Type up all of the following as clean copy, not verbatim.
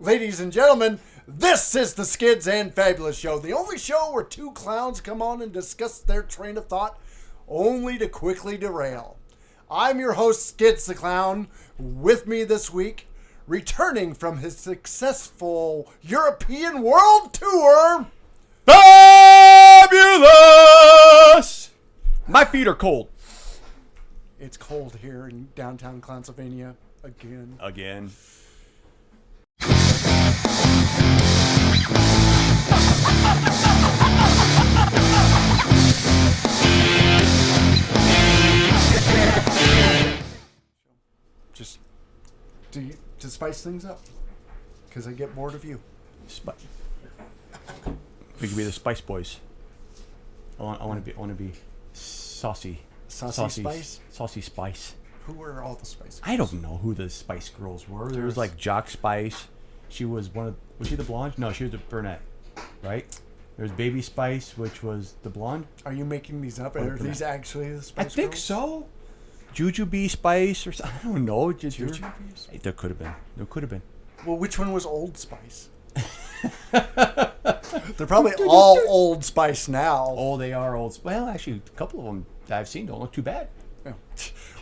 Ladies and gentlemen, this is the Skids and Fabulous Show, the only show where two clowns come on and discuss their train of thought, only to quickly derail. I'm your host, Skids the Clown. With me this week, returning from his successful European World Tour, Fabulous! My feet are cold. It's cold here in downtown Clownsylvania again. Just to spice things up, because I get bored of you. We could be the Spice Boys. I want to be saucy. Saucy Spice? Saucy Spice. Who were all the Spice Girls? I don't know who the Spice Girls were. There was like Jock Spice. She was was she the blonde? No, she was the brunette, right? There was Baby Spice, which was the blonde. Are you making these up? Are these actually the Spice Girls? I think so. Jujubee Spice or something. I don't know. Jujubee? There could have been. Well, which one was Old Spice? They're probably all Old Spice now. Oh, they are old. Well, actually, a couple of them that I've seen don't look too bad. Yeah.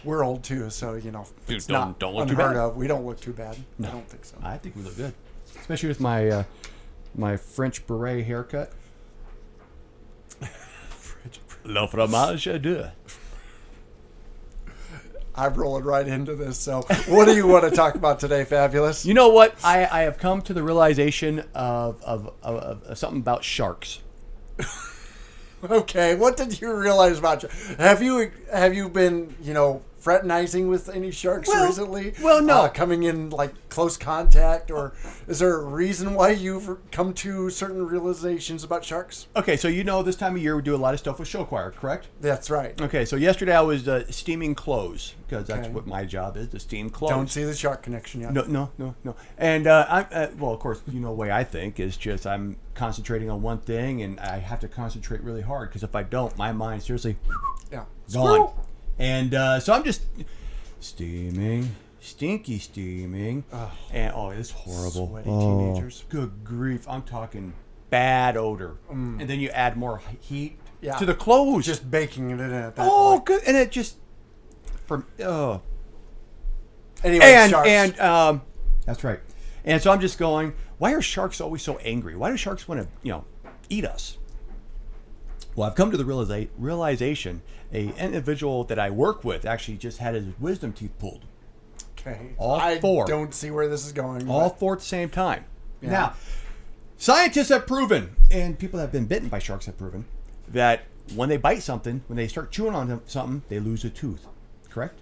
We're old too, so it's don't look too unheard bad. of. We don't look too bad. No. I don't think so. I think we look good, especially with my my French beret haircut. Le fromage à deux. I'm rolling right into this. So, what do you want to talk about today, Fabulous? You know what? I have come to the realization of something about sharks. Okay, what did you realize about have you been fraternizing with any sharks recently? Well, no. Coming in like close contact, or is there a reason why you've come to certain realizations about sharks? Okay, so this time of year we do a lot of stuff with show choir, correct? That's right. Okay, so yesterday I was steaming clothes because that's what my job is, to steam clothes. Don't see the shark connection yet. No. And well, of course, the way I think is just I'm concentrating on one thing, and I have to concentrate really hard because if I don't, my mind seriously gone. And so I'm just steaming, stinky steaming, and it's horrible. Sweaty teenagers. Good grief! I'm talking bad odor, and then you add more heat to the clothes. Just baking it in at that point. Good, and it just Anyway, sharks. And that's right. And so I'm just going, why are sharks always so angry? Why do sharks want to eat us? Well, I've come to the realization an individual that I work with actually just had his wisdom teeth pulled. Okay. All four. I don't see where this is going. All four at the same time. Yeah. Now, scientists have proven, and people that have been bitten by sharks have proven, that when they bite something, when they start chewing on something, they lose a tooth. Correct?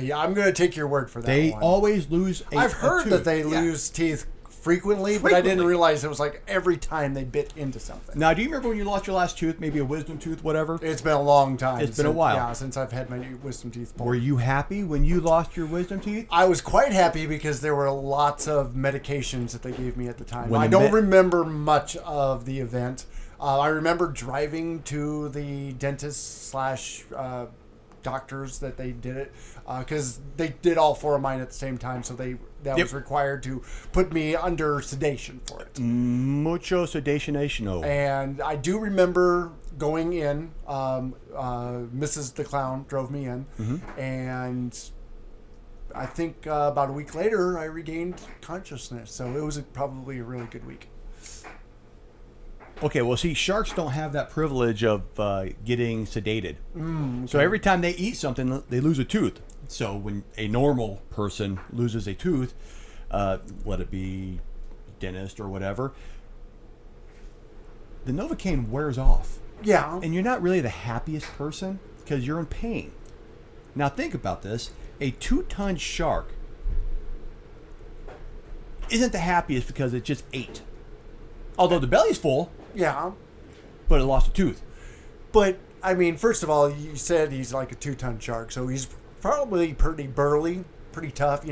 Yeah, I'm going to take your word for that. They one. always lose I've heard tooth. that they lose teeth frequently, but I didn't realize it was like every time they bit into something. Now, do you remember when you lost your last tooth? Maybe a wisdom tooth, whatever? It's been a long time. It's been a while. Yeah, since I've had my wisdom teeth pulled. Were you happy when you lost your wisdom teeth? I was quite happy because there were lots of medications that they gave me at the time. I don't remember much of the event. I remember driving to the dentist / doctors that they did it because they did all four of mine at the same time, so that was required to put me under sedation for it. Mucho sedation. And I do remember going in. Mrs. the Clown drove me in, and I think about a week later I regained consciousness. So it was probably a really good week. Okay, well, see, sharks don't have that privilege of getting sedated. Okay. So every time they eat something, they lose a tooth. So when a normal person loses a tooth, let it be dentist or whatever, the Novocaine wears off. Yeah. And you're not really the happiest person because you're in pain. Now think about this. A 2-ton shark isn't the happiest because it just ate. Although the belly's full. Yeah. But it lost a tooth. But, I mean, first of all, you said he's like a 2-ton shark, so he's probably pretty burly, pretty tough,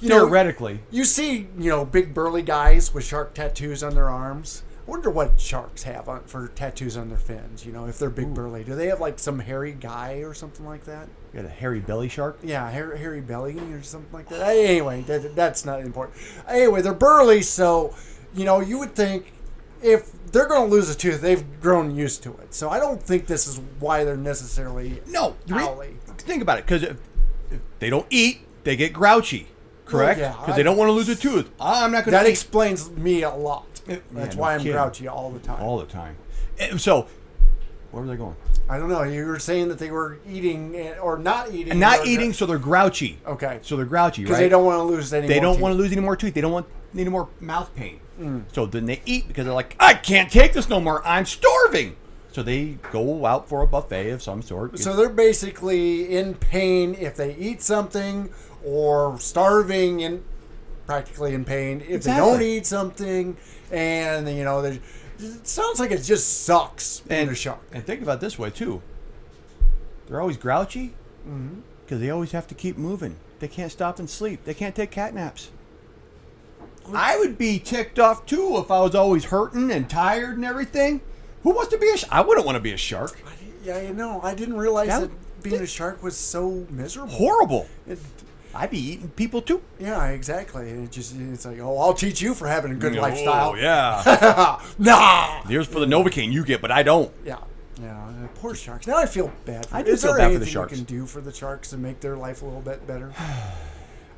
Theoretically. You see, big burly guys with shark tattoos on their arms. I wonder what sharks have for tattoos on their fins, if they're big burly. Do they have like some hairy guy or something like that? You got a hairy belly shark? Yeah, hairy belly or something like that. Anyway, that's not important. Anyway, they're burly, so, you would think if they're going to lose a tooth, they've grown used to it. So I don't think this is why they're necessarily owly. Think about it, because if they don't eat, they get grouchy, correct? Well, because they don't want to lose a tooth. I'm not going to That explains me a lot. That's why I'm grouchy all the time. All the time. So, where were they going? I don't know. You were saying that they were eating or not eating. And not eating, so they're grouchy. Okay. So they're grouchy, right? Because they don't want to lose any more They don't teeth. want to lose any more teeth. They don't want any more mouth pain. So then they eat because they're like, I can't take this no more. I'm starving. So they go out for a buffet of some sort. So they're basically in pain if they eat something, or starving and practically in pain if they don't eat something. And, it sounds like it just sucks being a shark. And think about it this way, too. They're always grouchy because they always have to keep moving. They can't stop and sleep. They can't take cat naps. I would be ticked off, too, if I was always hurting and tired and everything. Who wants to be a shark? I wouldn't want to be a shark. Yeah, I didn't realize that being a shark was so miserable. Horrible. I'd be eating people, too. Yeah, exactly. And it's like, I'll teach you for having a good lifestyle. Oh, yeah. Nah! Here's for the Novocaine you get, but I don't. Yeah. Poor sharks. Now I feel bad for them. I do feel bad for the sharks. Is there anything you can do for the sharks to make their life a little bit better?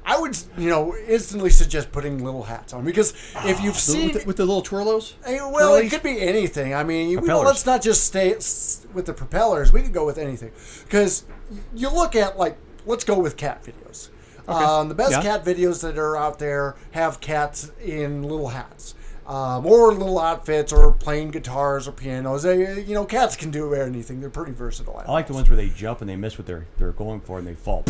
I would, instantly suggest putting little hats on, because if you've seen with the little twirlos. Well, it could be anything. I mean, let's not just stay with the propellers. We could go with anything, because you look at let's go with cat videos. Okay. The best cat videos that are out there have cats in little hats, or little outfits, or playing guitars or pianos. Cats can do anything. They're pretty versatile animals. I like the ones where they jump and they miss what they're going for and they fall.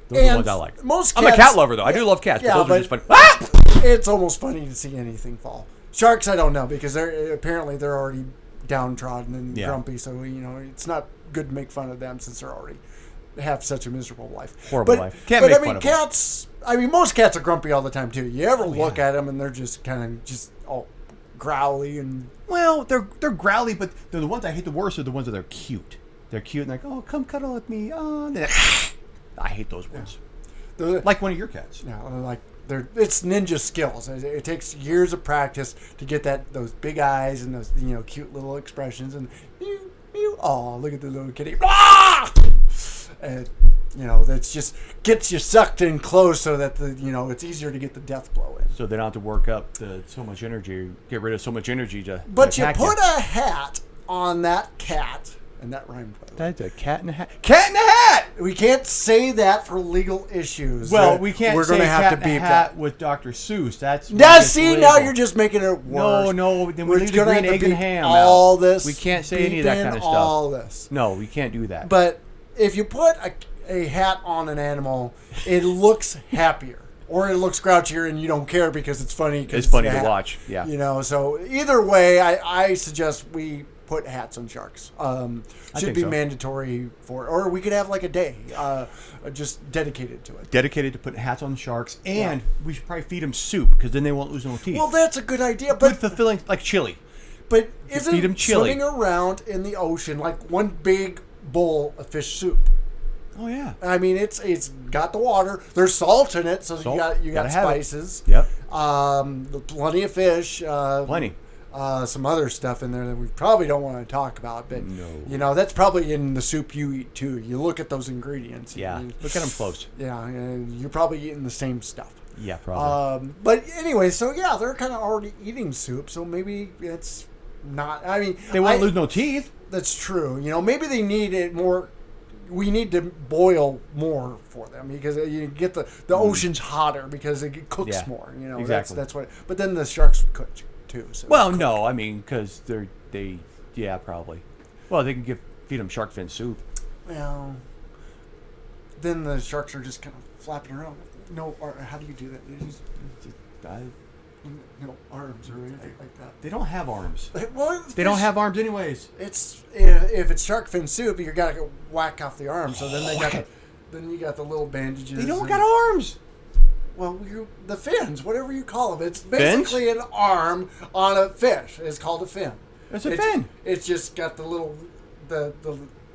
Those are the ones I like. I'm a cat lover, though. I do love cats, but those are just funny. It's almost funny to see anything fall. Sharks, I don't know, because they're already downtrodden and grumpy, so it's not good to make fun of them since they're already have such a miserable life. Horrible life. Can't make fun of cats. Them. Most cats are grumpy all the time too. You ever look at them and they're just kind of all growly and. Well, they're growly, but they're the ones I hate the worst. Are the ones that are cute. They're cute and like, oh, come cuddle with me. Oh, I hate those ones. Yeah. Like one of your cats. Yeah, it's ninja skills. It takes years of practice to get those big eyes and those cute little expressions and mew mew. Oh, look at the little kitty. Ah! And that's just gets you sucked in close so that it's easier to get the death blow in. So they don't have to work up so much energy, get rid of so much energy to. But you put a hat on that cat. And that rhymed. That's a cat in a hat. Cat in a hat! We can't say that for legal issues. Well, we can't We're say gonna have cat to beep in a hat that. with Dr. Seuss. Now you're just making it worse. No, then we're leave the green egg and ham all out. This. We can't say any of that kind of stuff. All this. No, we can't do that. But if you put a hat on an animal, it looks happier. Or it looks grouchier and you don't care because it's funny. It's funny to watch, yeah. So either way, I suggest we put hats on sharks. Should be mandatory or we could have a day just dedicated to it. Dedicated to putting hats on sharks, and we should probably feed them soup because then they won't lose no teeth. Well, that's a good idea, but fulfilling like chili. But isn't swimming around in the ocean like one big bowl of fish soup? Oh yeah. I mean, it's got the water. There's salt in it, so you got spices. Yep. Plenty of fish. Plenty. Some other stuff in there that we probably don't want to talk about, but that's probably in the soup you eat too. You look at those ingredients. Yeah. Look at them close. Yeah, you're probably eating the same stuff. Yeah, probably. But anyway, so they're kind of already eating soup, so maybe it's not. I mean, they won't lose no teeth. That's true. Maybe they need it more. We need to boil more for them because you get the ocean's hotter because it cooks more. Exactly. That's what. But then the sharks would cook too. So no, I mean because they probably. Well, they can feed them shark fin soup. Well, then the sharks are just kind of flapping around. No, how do you do that? No arms or anything like that. They don't have arms. Well, they don't have arms anyways. It's if it's shark fin soup, you got to whack off the arms. So then then you got the little bandages. They don't got arms. Well, the fins, whatever you call them, it's basically an arm on a fish. It's called a fin. It's a fin. It's just got the little the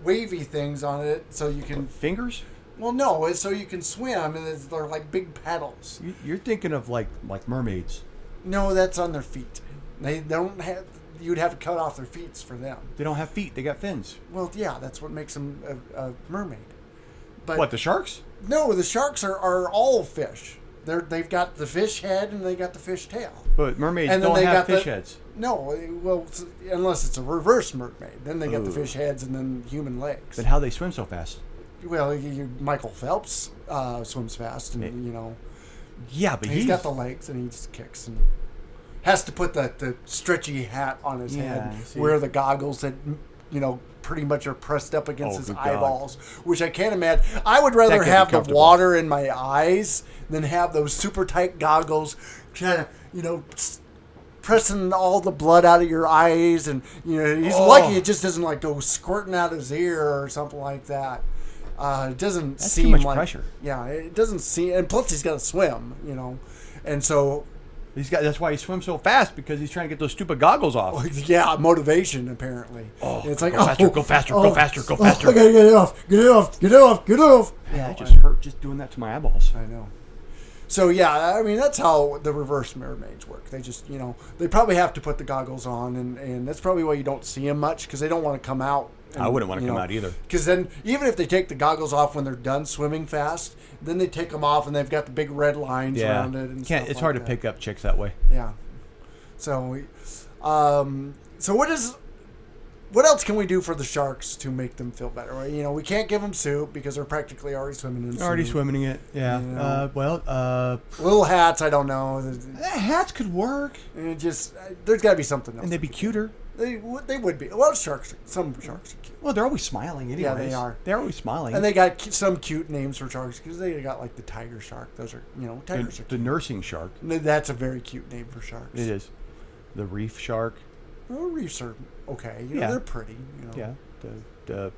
wavy things on it so you can... Fingers? Well, no, it's so you can swim, and they're like big paddles. You're thinking of like mermaids. No, that's on their feet. They don't have... You'd have to cut off their feet for them. They don't have feet. They got fins. Well, yeah, that's what makes them a mermaid. But what, the sharks? No, the sharks are all fish. They've got the fish head and they got the fish tail. But mermaids don't have fish heads. No, well, unless it's a reverse mermaid. Then they got the fish heads and then human legs. But how they swim so fast? Well, Michael Phelps swims fast, and Yeah, but he's got the legs and he just kicks and has to put the stretchy hat on his head, wear the goggles that pretty much are pressed up against his eyeballs, which I can't imagine. I would rather have the water in my eyes than have those super tight goggles, kind of pressing all the blood out of your eyes, and he's lucky it just doesn't like go squirting out his ear or something like that. It doesn't seem too much like pressure. Yeah, it doesn't seem, and plus he's got to swim, and so. That's why he swims so fast, because he's trying to get those stupid goggles off. Yeah, motivation apparently. It's like go faster, go faster, go faster, go faster. I gotta get it off, get it off, get it off, get it off. Yeah, it just hurt just doing that to my eyeballs. I know. So yeah, I mean that's how the reverse mermaids work. They just they probably have to put the goggles on, and that's probably why you don't see them much, because they don't want to come out. And, I wouldn't want to come out either. Because then, even if they take the goggles off when they're done swimming fast, then they take them off and they've got the big red lines around it. And it's hard to pick up chicks that way. Yeah. So, what else can we do for the sharks to make them feel better? Right? We can't give them soup because they're practically already swimming in soup. Already swimming in it. Yeah. Little hats. I don't know. Hats could work. There's got to be something else. And they'd be cuter. They would be. Well, some sharks are cute. Well, they're always smiling anyways. Yeah, they are. They're always smiling. And they got some cute names for sharks, because they got like the tiger shark. Those are, tigers are cute. The nursing shark. That's a very cute name for sharks. It is. The reef shark. Well, reefs are okay. They're pretty. Yeah. The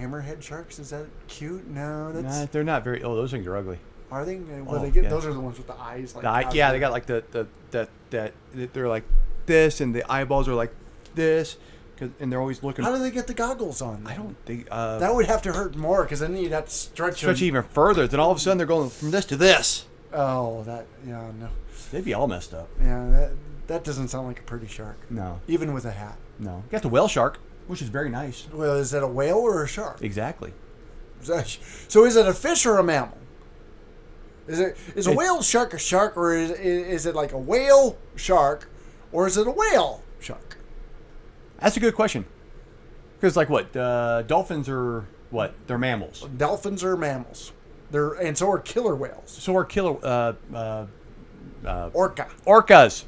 hammerhead sharks, is that cute? No, that's... Nah, they're not very... Oh, those things are ugly. Are they? Those are the ones with the eyes. Like they got like they're like this, and the eyeballs are like this, and they're always looking. How do they get the goggles on? I don't think that would have to hurt more, because then you'd have to stretch even further. Then all of a sudden they're going from this to this. Oh, no. They'd be all messed up. Yeah, that doesn't sound like a pretty shark. No, even with a hat. No, you got the whale shark, which is very nice. Well, is that a whale or a shark? Exactly. So is it a fish or a mammal? Is a whale shark a shark, or is it like a whale shark, or is it a whale shark? That's a good question. Because dolphins are what? They're mammals. Dolphins are mammals. And so are killer whales. So are orcas.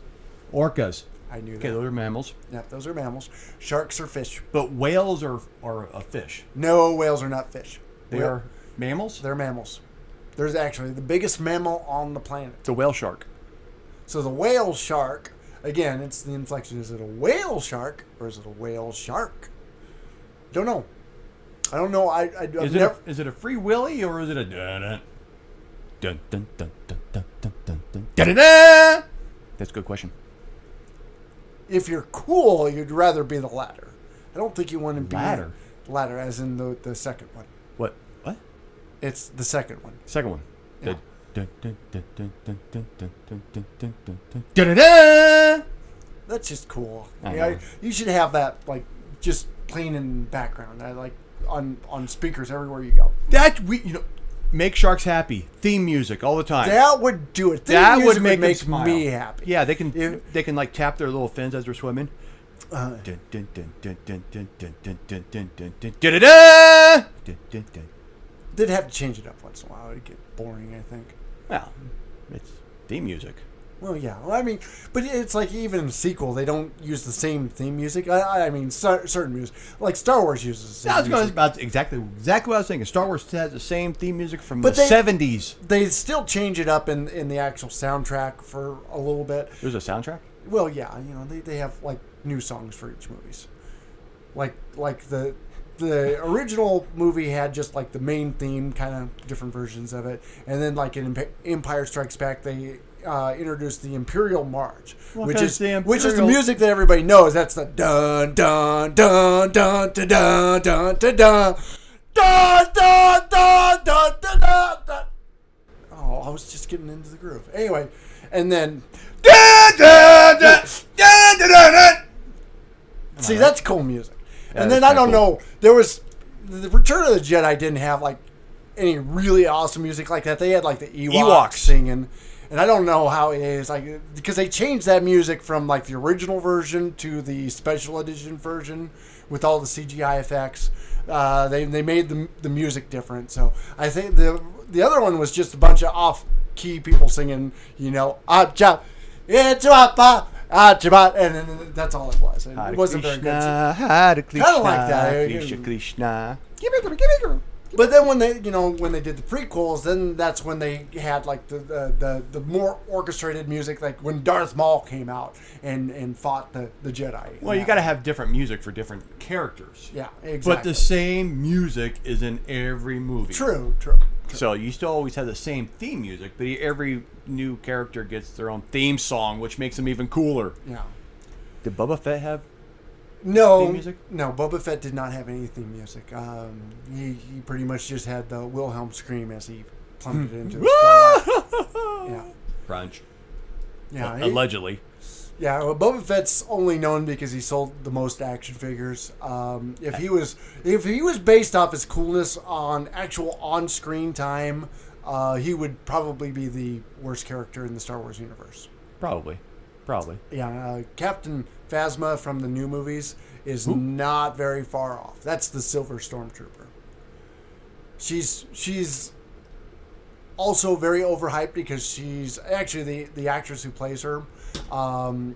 Orcas. I knew that. Okay, those are mammals. Yep, those are mammals. Sharks are fish. But whales are a fish. No, whales are not fish. They are mammals? They're mammals. There's actually the biggest mammal on the planet. It's a whale shark. So the whale shark, again, it's the inflection. Is it a whale shark or is it a whale shark? Don't know. I don't know. Is it a free willy, or is it a dun dun dun dun dun dun dun dun dun dun dun? That's a good question. If you're cool, you'd rather be the latter. I don't think you want to be ladder, as in the second one. What? It's the second one. Second one. Yeah. That's just cool. You should have that just playing in the background. On speakers everywhere you go. Make sharks happy. Theme music all the time. That would do it. That would make me happy. Yeah, they can like tap their little fins as they're swimming. Did have to change it up once in a while. It'd get boring, I think. Well, it's theme music. Well, yeah. Well, I mean, but it's like even in the sequel, they don't use the same theme music. I mean, certain music, like Star Wars uses the same music. About exactly what I was thinking. Star Wars has the same theme music from the 70s. They still change it up in the actual soundtrack for a little bit. There's a soundtrack? Well, yeah. They have new songs for each movies. Like the original movie had just the main theme, kind of different versions of it, and then in Empire Strikes Back they introduced the Imperial March, Well, which is the the music that everybody knows. That's the dun dun dun dun dun dun dun dun dun dun dun dun dun dun dun. Oh, I was just getting into the groove. Anyway, and then see, that's cool music. And then I don't know. There was the Return of the Jedi didn't have like any really awesome music like that. They had like the Ewoks singing, and I don't know how it is like because they changed that music from like the original version to the special edition version with all the CGI effects. They made the music different. So I think the other one was just a bunch of off key people singing. You know, it's and then that's all it was. It wasn't very good. Kind of like that. Krishna. But then when they did the prequels, then that's when they had like the more orchestrated music, like when Darth Maul came out and fought the Jedi. Well, you got to have different music for different characters. Yeah, exactly. But the same music is in every movie. True. So you still always have the same theme music, but every new character gets their own theme song, which makes them even cooler. Yeah. Did Boba Fett have theme music? No, Boba Fett did not have any theme music. He pretty much just had the Wilhelm scream as he plummeted into the sky. Yeah. Crunch. Yeah. Allegedly. Yeah, well, Boba Fett's only known because he sold the most action figures. If he was based off his coolness on actual on-screen time, he would probably be the worst character in the Star Wars universe. Probably. Yeah, Captain Phasma from the new movies is not very far off. That's the Silver Stormtrooper. She's also very overhyped because she's actually the actress who plays her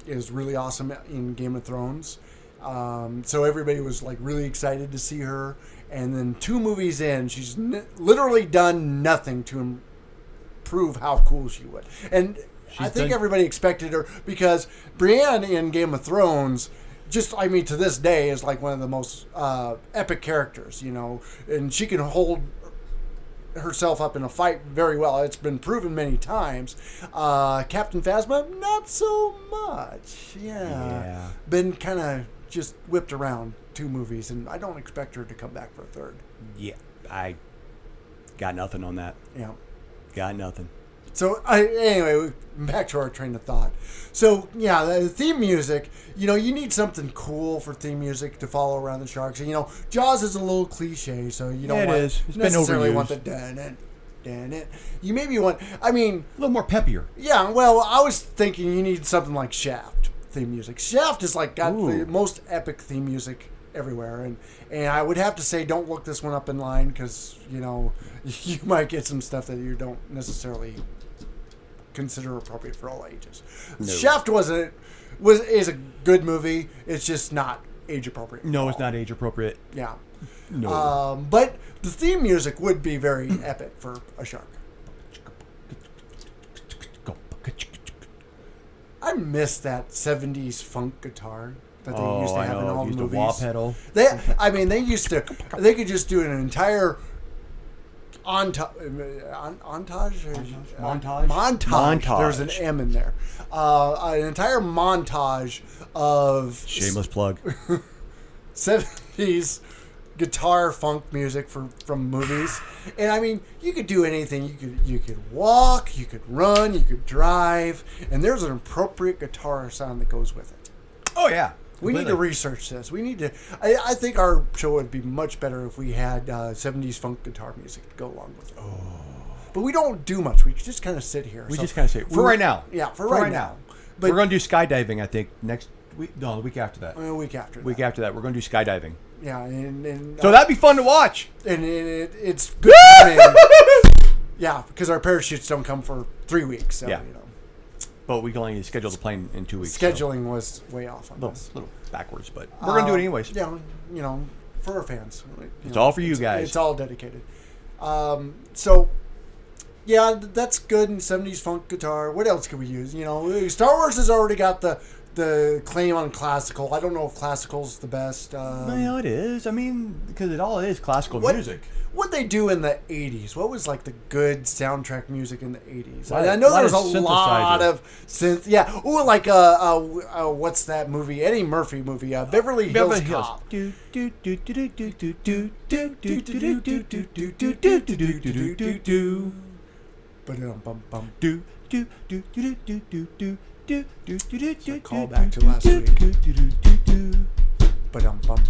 is really awesome in Game of Thrones. So everybody was like really excited to see her. And then 2 movies in, she's literally done nothing to prove how cool she would. And I think everybody expected her because Brienne in Game of Thrones, to this day, is like one of the most epic characters, you know, and she can hold herself up in a fight very well. It's been proven many times. Captain Phasma, not so much. Yeah. Been kind of just whipped around 2 movies, and I don't expect her to come back for a 3rd. Yeah, I got nothing on that. Yeah. Got nothing. So, anyway, back to our train of thought. So, yeah, the theme music, you know, you need something cool for theme music to follow around the sharks. And, you know, Jaws is a little cliche, so you don't necessarily want the dun-it. You maybe want, a little more peppier. Yeah, well, I was thinking you need something like Shaft theme music. Shaft is like got the most epic theme music everywhere. And I would have to say don't look this one up in line because, you know, you might get some stuff that you don't necessarily consider appropriate for all ages. No. Shaft is a good movie. It's just not age appropriate. No, it's not age appropriate. Yeah. No. But the theme music would be very epic for a shark. I miss that 70s funk guitar that they used to have in all the movies. The wah pedal. They could just do an entire montage. There's an M in there. An entire montage of shameless plug. 70s guitar funk music from movies, and you could do anything. You could walk, you could run, you could drive, and there's an appropriate guitar sound that goes with it. Oh yeah. We need to research this. We need to. I think our show would be much better if we had 70s funk guitar music to go along with it. Oh. But we don't do much. We just kind of sit here. For right now. Yeah, for right now. But we're going to do skydiving, I think, next week. No, the week after that. A week after that. Week after that, we're going to do skydiving. Yeah, and so that'd be fun to watch. And it's good. Yeah, because our parachutes don't come for 3 weeks. So, yeah. But we can only schedule the plane in 2 weeks. Scheduling was way off on this. A little backwards, but we're going to do it anyways. Yeah, for our fans. It's all for you guys. It's all dedicated. So, yeah, that's good in 70s funk guitar. What else could we use? Star Wars has already got the claim on classical. I don't know if classical's the best. Well, it is. Because it all is classical music. What they do in the 80s? What was like the good soundtrack music in the 80s? Lot- I know lot there was a of lot synthesizer. of synth. Yeah. Ooh, like what's that movie? Eddie Murphy movie. Beverly Hills Cop. Ba-dum-bum-bum. Call back to last week. Ba-dum-bum.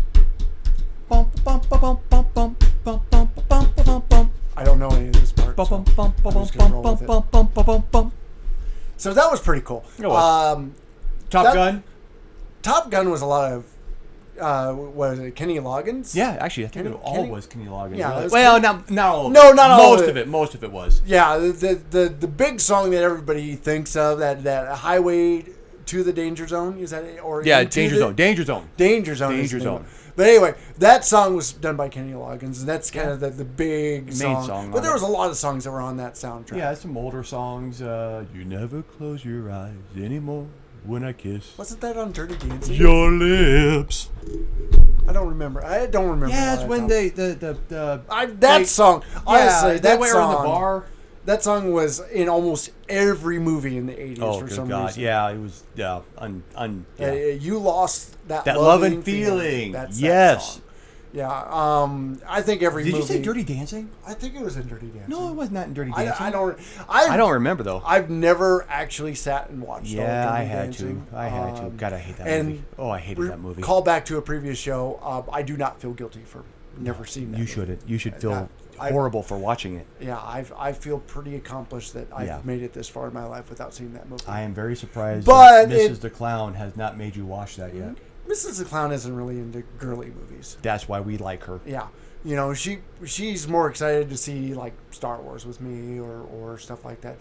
I don't know any of this part. So I'm just gonna roll with it. So that was pretty cool. It was. Top Gun. Top Gun was a lot of what was it? Kenny Loggins? Yeah, actually, I think it all Kenny- was Kenny Loggins. Yeah, it was well, Kenny- not all. Of No, it. not all of it. Most of it was. Yeah, the big song that everybody thinks of, that Highway to the Danger Zone, is that it? Or Yeah, Into Danger the- Zone. Danger Zone. Danger Zone. Danger is the name Zone. of it. But anyway, that song was done by Kenny Loggins, and that's kind of the big Main song. song But on there it. was a lot of songs that were on that soundtrack. Yeah, some older songs. You never close your eyes anymore when I kiss Wasn't that on Dirty Dancing? your lips. I don't remember. Yeah, all it's that when stuff. they Song. Honestly, they that were song. in the bar. That song was in almost every movie in the 80s Oh, for good some God! reason. Yeah, it was. Yeah, You lost that that loving loving feeling. That's Yes. that song. Yeah. I think every Did movie. you say Dirty Dancing? I think it was in Dirty Dancing. No, it was not in Dirty I, Dancing. I don't. I don't remember though. I've never actually sat and watched. all of Yeah, Dirty I had Dancing. to. I had to. God, I hate that and movie. Oh, I hated that movie. Call back to a previous show. I do not feel guilty for never seeing that. You movie. shouldn't. You should feel I- horrible for watching it. Yeah, I feel pretty accomplished that I've Yeah. made it this far in my life without seeing that movie. I am very surprised But that Mrs. the Clown has not made you watch that yet. Mrs. the Clown isn't really into girly movies. That's why we like her. Yeah, she's more excited to see like Star Wars with me or stuff like that.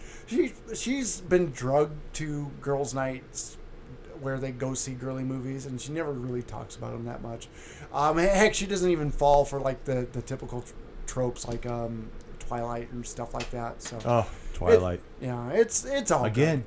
She's been drugged to girls' nights where they go see girly movies, and she never really talks about them that much. Heck, she doesn't even fall for like the typical tropes like Twilight and stuff like that. So Oh, Twilight. it's all Again,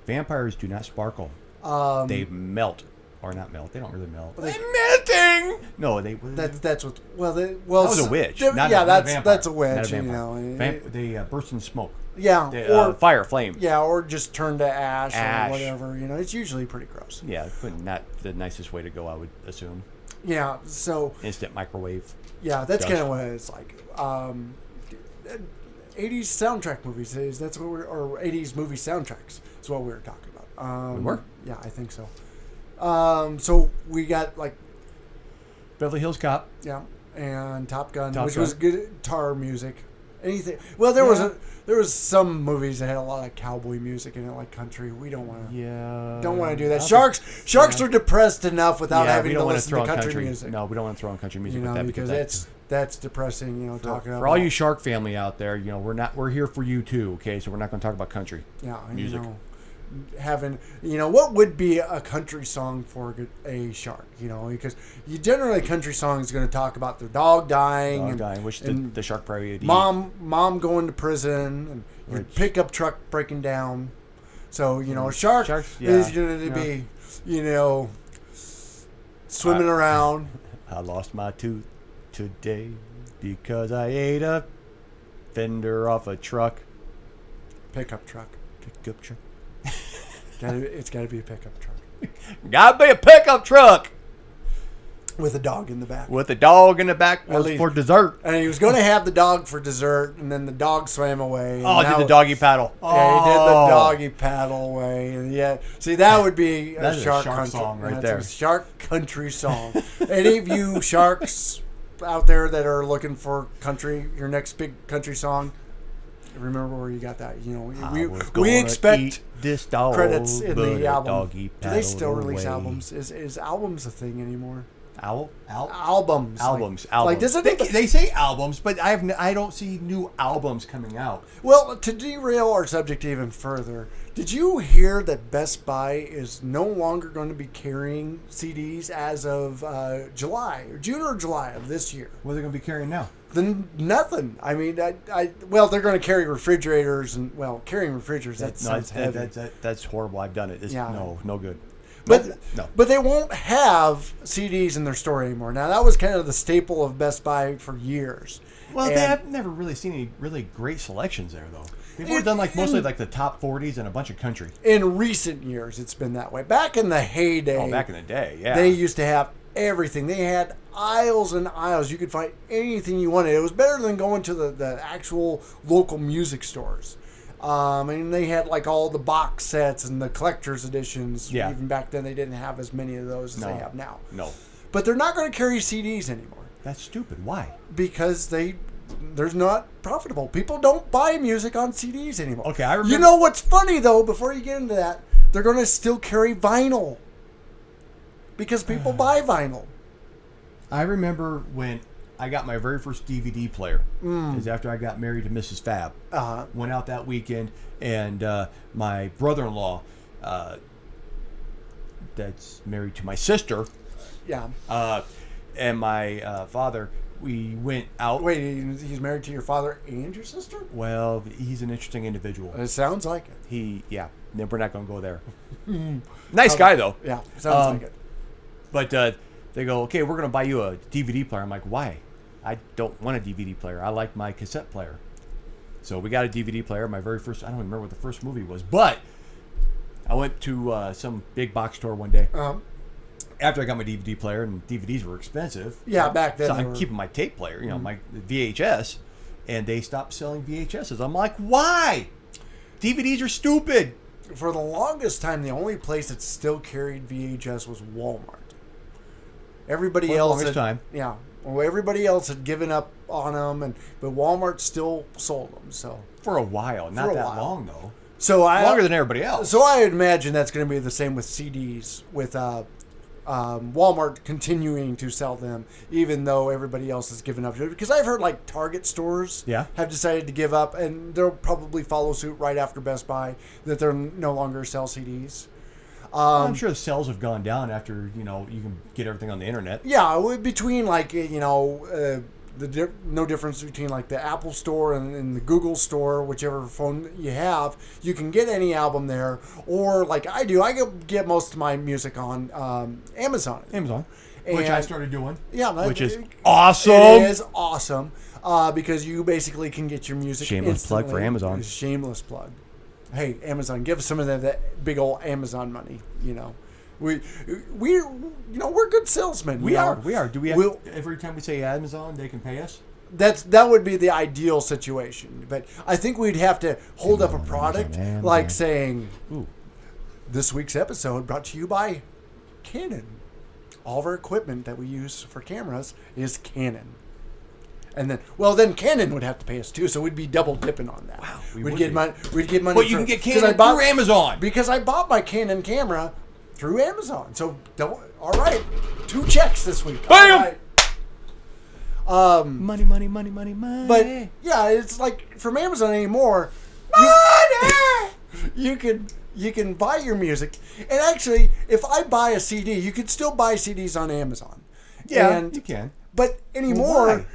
vampires do not sparkle. good. They melt. Or not melt. They don't really melt. They- melting! No, they... That's what. Well, that was a witch. Not a vampire. that's a Not witch. a vampire. They burst in smoke. Yeah, They, or fire, flame. yeah, or just turn to ash Ash. or whatever. It's usually pretty gross. Yeah, but not the nicest way to go, I would assume. Yeah, so Instant microwave. yeah, that's Dust. kind of what it's like. 80s soundtrack movies that's what or 80s movie soundtracks is what we were talking about. We were? Yeah, I think so. So we got like Beverly Hills Cop. yeah, and Top Gun, Top which Gun. was guitar music. Anything. Well, there was some movies that had a lot of cowboy music in it, like country. We don't want to. Yeah. Don't want to do that. I Sharks are depressed enough without yeah, having we to don't want to listen throw to on country music. No, we don't want to throw on country music You know, with that because that's depressing. Talking about for all you shark family out there, we're here for you too. Okay, so we're not going to talk about country. yeah, music. Having what would be a country song for a shark? Because generally a country song is going to talk about their dog dying, Which and the shark probably would eat. mom going to prison, and your pickup truck breaking down. So a shark Sharks, is yeah, going to be swimming around. I lost my tooth today because I ate a fender off a truck. Pickup truck. Pickup truck. It's got to be a pickup truck Gotta be a pickup truck with a dog in the back. with a dog in the back was least- for dessert. And he was going to have the dog for dessert, and then the dog swam away. And Oh, now- did the doggy paddle? Yeah, he did the doggy paddle away, and see that would be a That's a shark, shark country song right that's there. A shark country song. Any of you sharks out there that are looking for your next big country song, remember where you got that. We expect this dog, credits in the album. Doggy Do they still paddled release away. albums? Is albums a thing anymore? Albums. Like doesn't They say albums, but I don't see new albums coming out. Well, to derail our subject even further, did you hear that Best Buy is no longer going to be carrying CDs as of June or July of this year? What are they going to be carrying now? Then nothing. I mean, they're going to carry refrigerators carrying refrigerators. That sounds heavy. That's horrible. I've done it. Yeah. No good. But they won't have CDs in their store anymore. Now, that was kind of the staple of Best Buy for years. Well, I've never really seen any really great selections there, though. They've always done mostly the top 40s and a bunch of country. In recent years, it's been that way. Back in the heyday. Oh, back in the day, yeah. They used to have everything. They had aisles and aisles. You could find anything you wanted. It was better than going to the actual local music stores. And they had like all the box sets and the collector's editions. Yeah. Even back then, they didn't have as many of those as they have now. No. But they're not going to carry CDs anymore. That's stupid. Why? Because there's not profitable. People don't buy music on CDs anymore. Okay, I remember. You know what's funny though? Before you get into that, they're going to still carry vinyl because people buy vinyl. I remember when I got my very first DVD player. It was after I got married to Mrs. Fab. Went out that weekend, and my brother-in-law, that's married to my sister. Yeah. And my father, we went out. Wait, he's married to your father and your sister? Well, he's an interesting individual. It sounds like it. We're not going to go there. Nice guy, though. Yeah, sounds like it. But they go, okay, we're going to buy you a DVD player. I'm like, why? I don't want a DVD player. I like my cassette player. So we got a DVD player. My very first, I don't even remember what the first movie was, but I went to some big box store one day. After I got my DVD player, and DVDs were expensive. Yeah, back then. So I'm keeping my tape player, my VHS, and they stopped selling VHSs. I'm like, why? DVDs are stupid. For the longest time, the only place that still carried VHS was Walmart. Everybody else everybody else had given up on them, but Walmart still sold them. So for a while, not that long though. So longer than everybody else. So I imagine that's going to be the same with CDs, with Walmart continuing to sell them, even though everybody else has given up. Because I've heard like Target stores have decided to give up, and they'll probably follow suit right after Best Buy that they're no longer sell CDs. I'm sure the sales have gone down after you can get everything on the internet. Yeah, between like no difference between like the Apple Store and the Google Store, whichever phone you have, you can get any album there. Or like I do, I get most of my music on Amazon. Which I started doing. Yeah, which is awesome. It is awesome because you basically can get your music. Shameless plug for Amazon. Shameless plug. Hey, Amazon, give us some of that big old Amazon money. We're good salesmen. We are. Do we have every time we say Amazon, they can pay us? That would be the ideal situation. But I think we'd have to hold up a product like saying, this week's episode brought to you by Canon. All of our equipment that we use for cameras is Canon. And then Canon would have to pay us too, so we'd be double dipping on that. Wow, we'd get money. But you can get Canon through Amazon because I bought my Canon camera through Amazon. So all right, 2 checks this week. Bam! All right. Money. But yeah, it's like from Amazon anymore. You can buy your music, and actually, if I buy a CD, you can still buy CDs on Amazon. Yeah, you can. But anymore,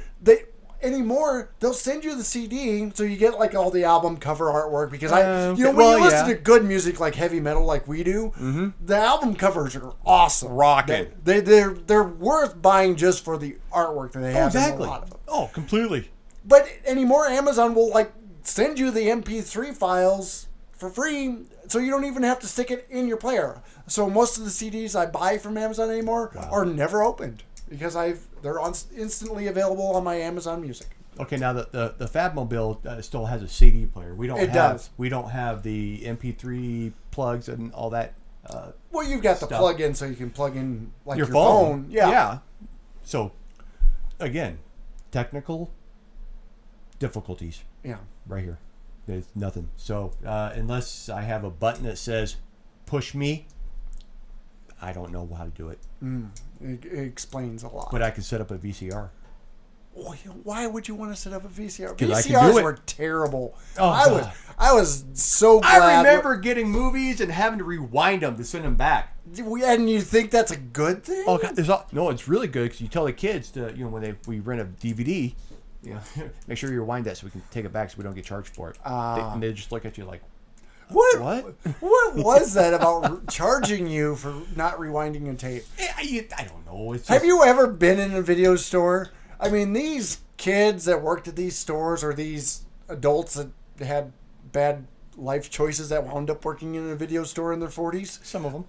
they'll send you the CD, so you get like all the album cover artwork. Because when you listen to good music like heavy metal, like we do, the album covers are awesome, rocking. They're worth buying just for the artwork that they have. Exactly. In a lot of them. Oh, completely. But anymore, Amazon will like send you the MP3 files for free, so you don't even have to stick it in your player. So most of the CDs I buy from Amazon anymore are never opened. Because they're instantly available on my Amazon Music. Okay, now the Fabmobile still has a CD player. We don't have the MP3 plugs and all that. Well, you've got the plug-in, so you can plug in like your phone. Yeah. So, again, technical difficulties. Yeah. Right here. There's nothing. So unless I have a button that says "push me," I don't know how to do it. It explains a lot. But I can set up a VCR. Why would you want to set up a VCR? VCRs were terrible. Oh, I was so glad. I remember getting movies and having to rewind them to send them back. And you think that's a good thing? Oh God, no, it's really good because you tell the kids to, when we rent a DVD, make sure you rewind that so we can take it back so we don't get charged for it. And they just look at you like, What was that about charging you for not rewinding a tape? I don't know. It's just, have you ever been in a video store? I mean, these kids that worked at these stores or these adults that had bad life choices that wound up working in a video store in their 40s. Some of them.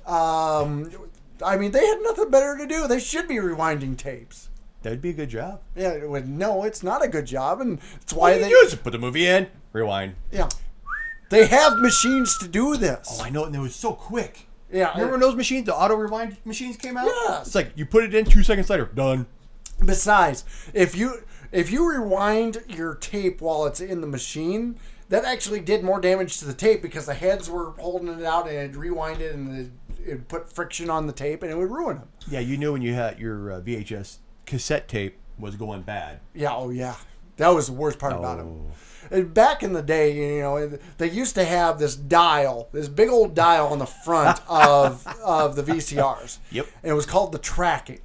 I mean, they had nothing better to do. They should be rewinding tapes. That'd be a good job. Yeah, no, it's not a good job, and it's why they use it. Put the movie in, rewind. Yeah, they have machines to do this. Oh, I know, and it was so quick. Yeah, remember when those machines, the auto rewind machines, came out? Yeah, it's like you put it in 2 seconds later, done. Besides, if you rewind your tape while it's in the machine, that actually did more damage to the tape because the heads were holding it out and it'd rewind it and it'd put friction on the tape and it would ruin them. Yeah, you knew when you had your VHS cassette tape was going bad. Yeah, oh yeah. That was the worst part about them. And back in the day, they used to have this dial, this big old dial on the front of the VCRs. Yep. And it was called the tracking.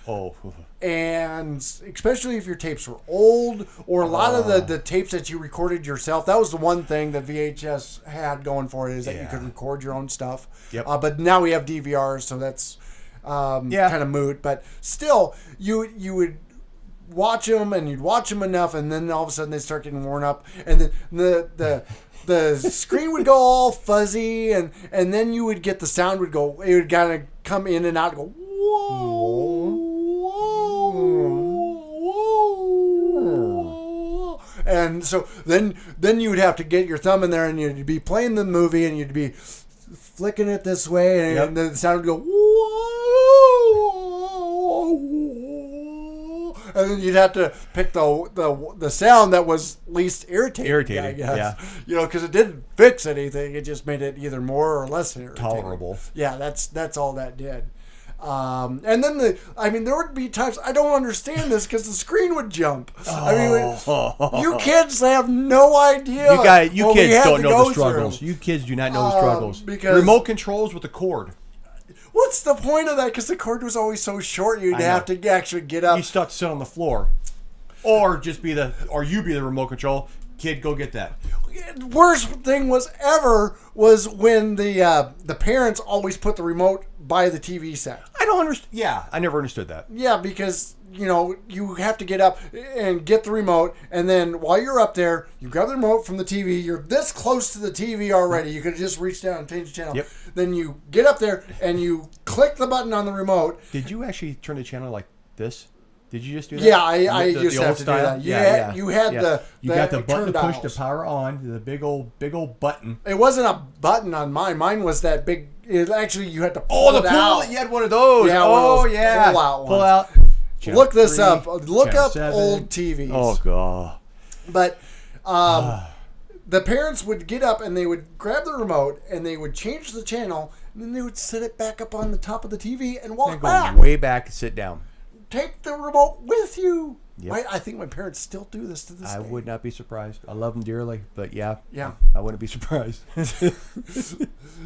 Oh. And especially if your tapes were old or a lot of the tapes that you recorded yourself, that was the one thing that VHS had going for it is that you could record your own stuff. Yep. But now we have DVRs, so that's kind of moot. But still, you would watch them and you'd watch them enough, and then all of a sudden they start getting worn up, and then the screen would go all fuzzy, and then you would get the sound would go. It would kind of come in and out and go whoa. And so then you would have to get your thumb in there and you'd be playing the movie and you'd be flicking it this way and then the sound would go whoa, and then you'd have to pick the sound that was least irritating. I guess. Yeah. Because it didn't fix anything. It just made it either more or less irritating. Tolerable. Yeah, that's all that did. And then there would be times I don't understand this because the screen would jump. You kids have no idea. You kids don't know the struggles. You kids do not know the struggles. Because remote controls with a cord. What's the point of that? Because the cord was always so short, you'd have to actually get up. You stuck to sit on the floor, or you be the remote control. Kid, go get that. Worst thing was when the parents always put the remote by the TV set. I don't understand. Yeah, I never understood that. Yeah, because you have to get up and get the remote, and then while you're up there, you grab the remote from the TV. You're this close to the TV already. You could have just reached down and changed the channel. Yep. Then you get up there and you click the button on the remote. Did you actually turn the channel like this? Did you just do that? Yeah, I used to have to do that. You had the button to push dials. the power on, the big old button. It wasn't a button on mine. Mine was that big. Actually, you had to pull it out. You had one of those. Yeah, pull out ones. Pull out. Look this up. Look up 7. old TVs. Oh god. But the parents would get up and they would grab the remote and they would change the channel and then they would set it back up on the top of the TV and walk back. Go way back and sit down. Take the remote with you. Yep. I think my parents still do this to this day. I would not be surprised. I love them dearly, but yeah, I wouldn't be surprised.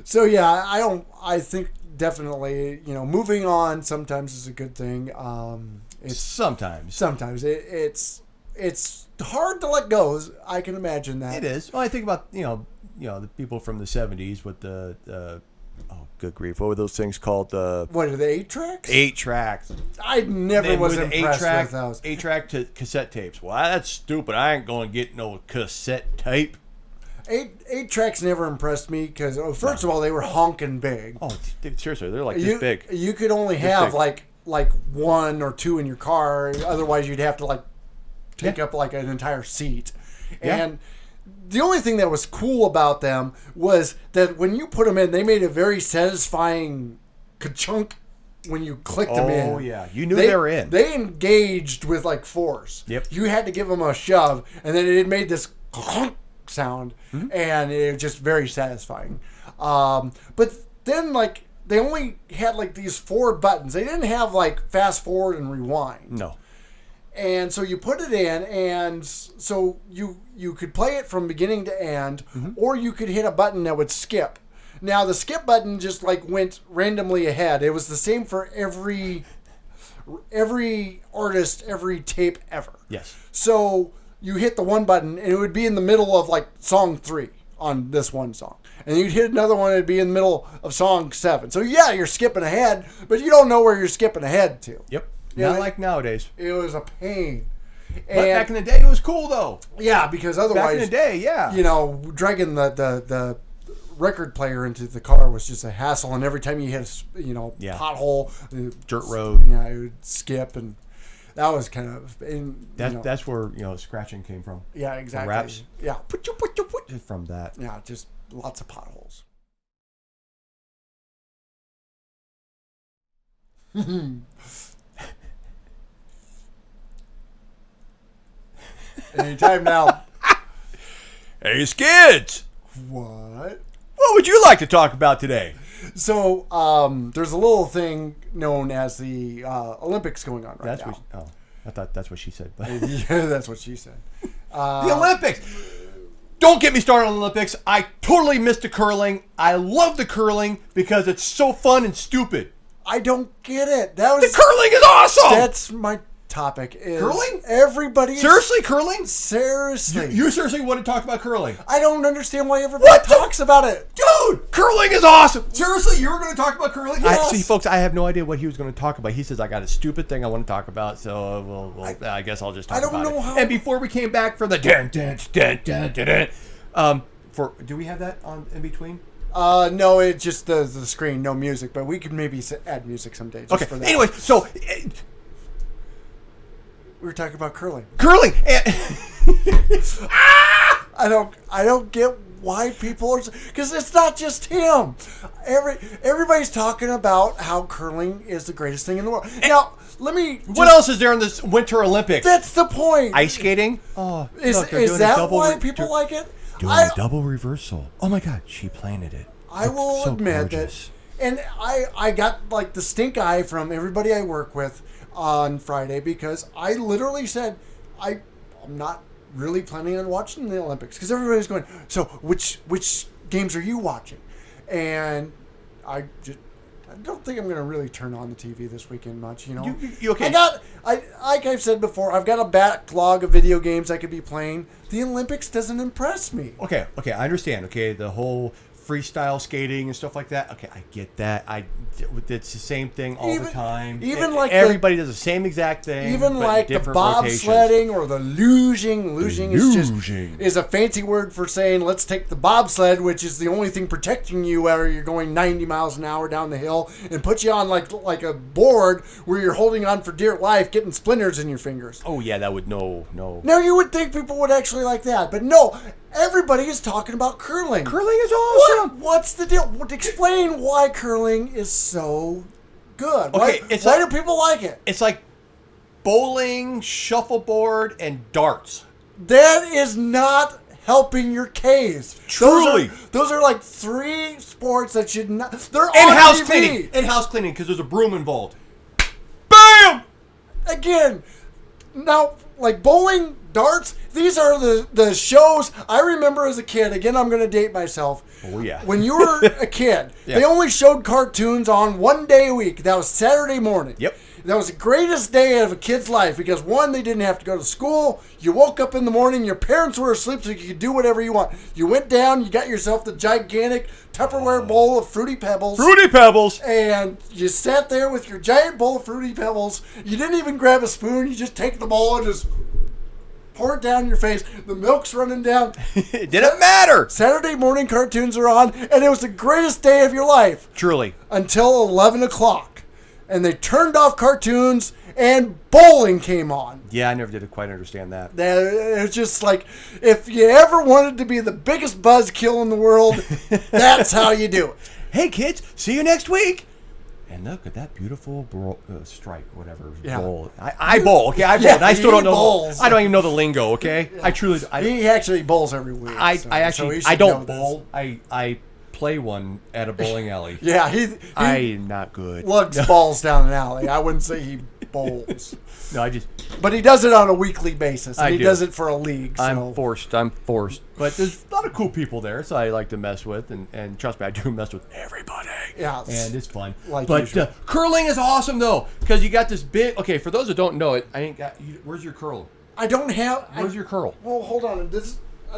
So I think definitely moving on sometimes is a good thing. Sometimes it's hard to let go. I can imagine that. It is. Well, I think about the people from the 70s with the oh, good grief. What were those things called? What are the 8-tracks? 8-tracks. I never was impressed with those. 8-track to cassette tapes. Well, that's stupid. I ain't going to get no cassette tape. 8-tracks never impressed me because, first of all, they were honking big. Oh, seriously. They're like this big. You could only have like one or two in your car. Otherwise, you'd have to take up like an entire seat. Yeah. And the only thing that was cool about them was that when you put them in, they made a very satisfying ka-chunk when you clicked them in. Oh, yeah. You knew they were in. They engaged with force. Yep. You had to give them a shove, and then it made this sound, and it was just very satisfying. But then, they only had, these 4 buttons. They didn't have, fast forward and rewind. No. And so you put it in, and so you could play it from beginning to end, or you could hit a button that would skip. Now, the skip button just, went randomly ahead. It was the same for every artist, every tape ever. Yes. So you hit the one button, and it would be in the middle of, song 3 on this one song. and you'd hit another one, it'd be in the middle of song 7. So yeah, you're skipping ahead, but you don't know where you're skipping ahead to. Yep. Not like nowadays. It was a pain. But back in the day, it was cool though. Yeah, because otherwise, back in the day, yeah, dragging the record player into the car was just a hassle, and every time you hit a pothole, dirt road, it would skip, and that was kind of that's where scratching came from. Yeah, exactly. The raps. Yeah, from that. Yeah, just lots of potholes. Anytime now. Hey, Skids! What? What would you like to talk about today? So, there's a little thing known as the Olympics going on right now. I thought that's what she said. But yeah, that's what she said. The Olympics! Don't get me started on the Olympics. I totally missed the curling. I love the curling because it's so fun and stupid. I don't get it. The curling is awesome! That's my topic. Curling? Everybody seriously curling? Seriously. You seriously want to talk about curling? I don't understand why everybody talks about it. Dude, curling is awesome. Seriously, you were going to talk about curling? Yes. See, folks, I have no idea what he was going to talk about. He says, I got a stupid thing I want to talk about, so I guess I'll just talk about it. I don't know how. And before we came back for the do we have that on in between? No, it's just the screen, no music, but we could maybe add music someday just for that. Anyway, so we were talking about curling. Curling. I don't get why people are, because it's not just him. Everybody's talking about how curling is the greatest thing in the world. Now, what else is there in this Winter Olympics? That's the point. Ice skating. Oh, is that why people like it? Doing a double reversal. Oh my God, she planted it. I will admit that, and I got like the stink eye from everybody I work with on Friday because I literally said I'm not really planning on watching the Olympics because everybody's going, so which games are you watching? And I don't think I'm going to really turn on the TV this weekend much, You okay? Like I've said before, I've got a backlog of video games I could be playing. The Olympics doesn't impress me. Okay, I understand. Okay, the whole freestyle skating and stuff like that. Okay, I get that. It's the same thing all the time. Even like everybody does the same exact thing. Even like the bobsledding or the luging. Luging is a fancy word for saying let's take the bobsled, which is the only thing protecting you where you're going 90 miles an hour down the hill, and put you on like a board where you're holding on for dear life, getting splinters in your fingers. Oh yeah, that would no. Now you would think people would actually like that, but no. Everybody is talking about curling. Curling is awesome. What's the deal? Explain why curling is so good. Okay, why do people like it? It's like bowling, shuffleboard, and darts. That is not helping your case. Truly. Those are like 3 sports that should not. They're in-house on TV. cleaning. In-house cleaning because there's a broom involved. Bam! Again, now like bowling, darts, these are the shows I remember as a kid. Again, I'm going to date myself. Oh, yeah. When you were a kid, they only showed cartoons on one day a week. That was Saturday morning. Yep. That was the greatest day of a kid's life because, one, they didn't have to go to school. You woke up in the morning, your parents were asleep, so you could do whatever you want. You went down, you got yourself the gigantic Tupperware bowl of Fruity Pebbles. Fruity Pebbles! And you sat there with your giant bowl of Fruity Pebbles. You didn't even grab a spoon. You just take the bowl and just pour it down your face. The milk's running down. It didn't matter. Saturday morning cartoons are on, and it was the greatest day of your life. Truly. Until 11 o'clock. And they turned off cartoons, and bowling came on. Yeah, I never did quite understand that. It was just like, if you ever wanted to be the biggest buzzkill in the world, that's how you do it. Hey, kids, see you next week. And look at that beautiful strike, whatever, bowl. I bowl, okay? I bowl. Yeah, and I still don't know. Bowls. I don't even know the lingo, okay? Yeah. He actually bowls every week. I don't bowl. I play one at a bowling alley. Yeah, I'm not good. Lugs balls down an alley. I wouldn't say he bowls. No, But he does it on a weekly basis. And he do. does it for a league. So. I'm forced. But there's a lot of cool people there, so I like to mess with. And trust me, I do mess with everybody. Yeah. And it's fun. But curling is awesome, though, because you got this big... Okay, for those that don't know it, where's your curl? I don't have... Where's your curl? Well, hold on.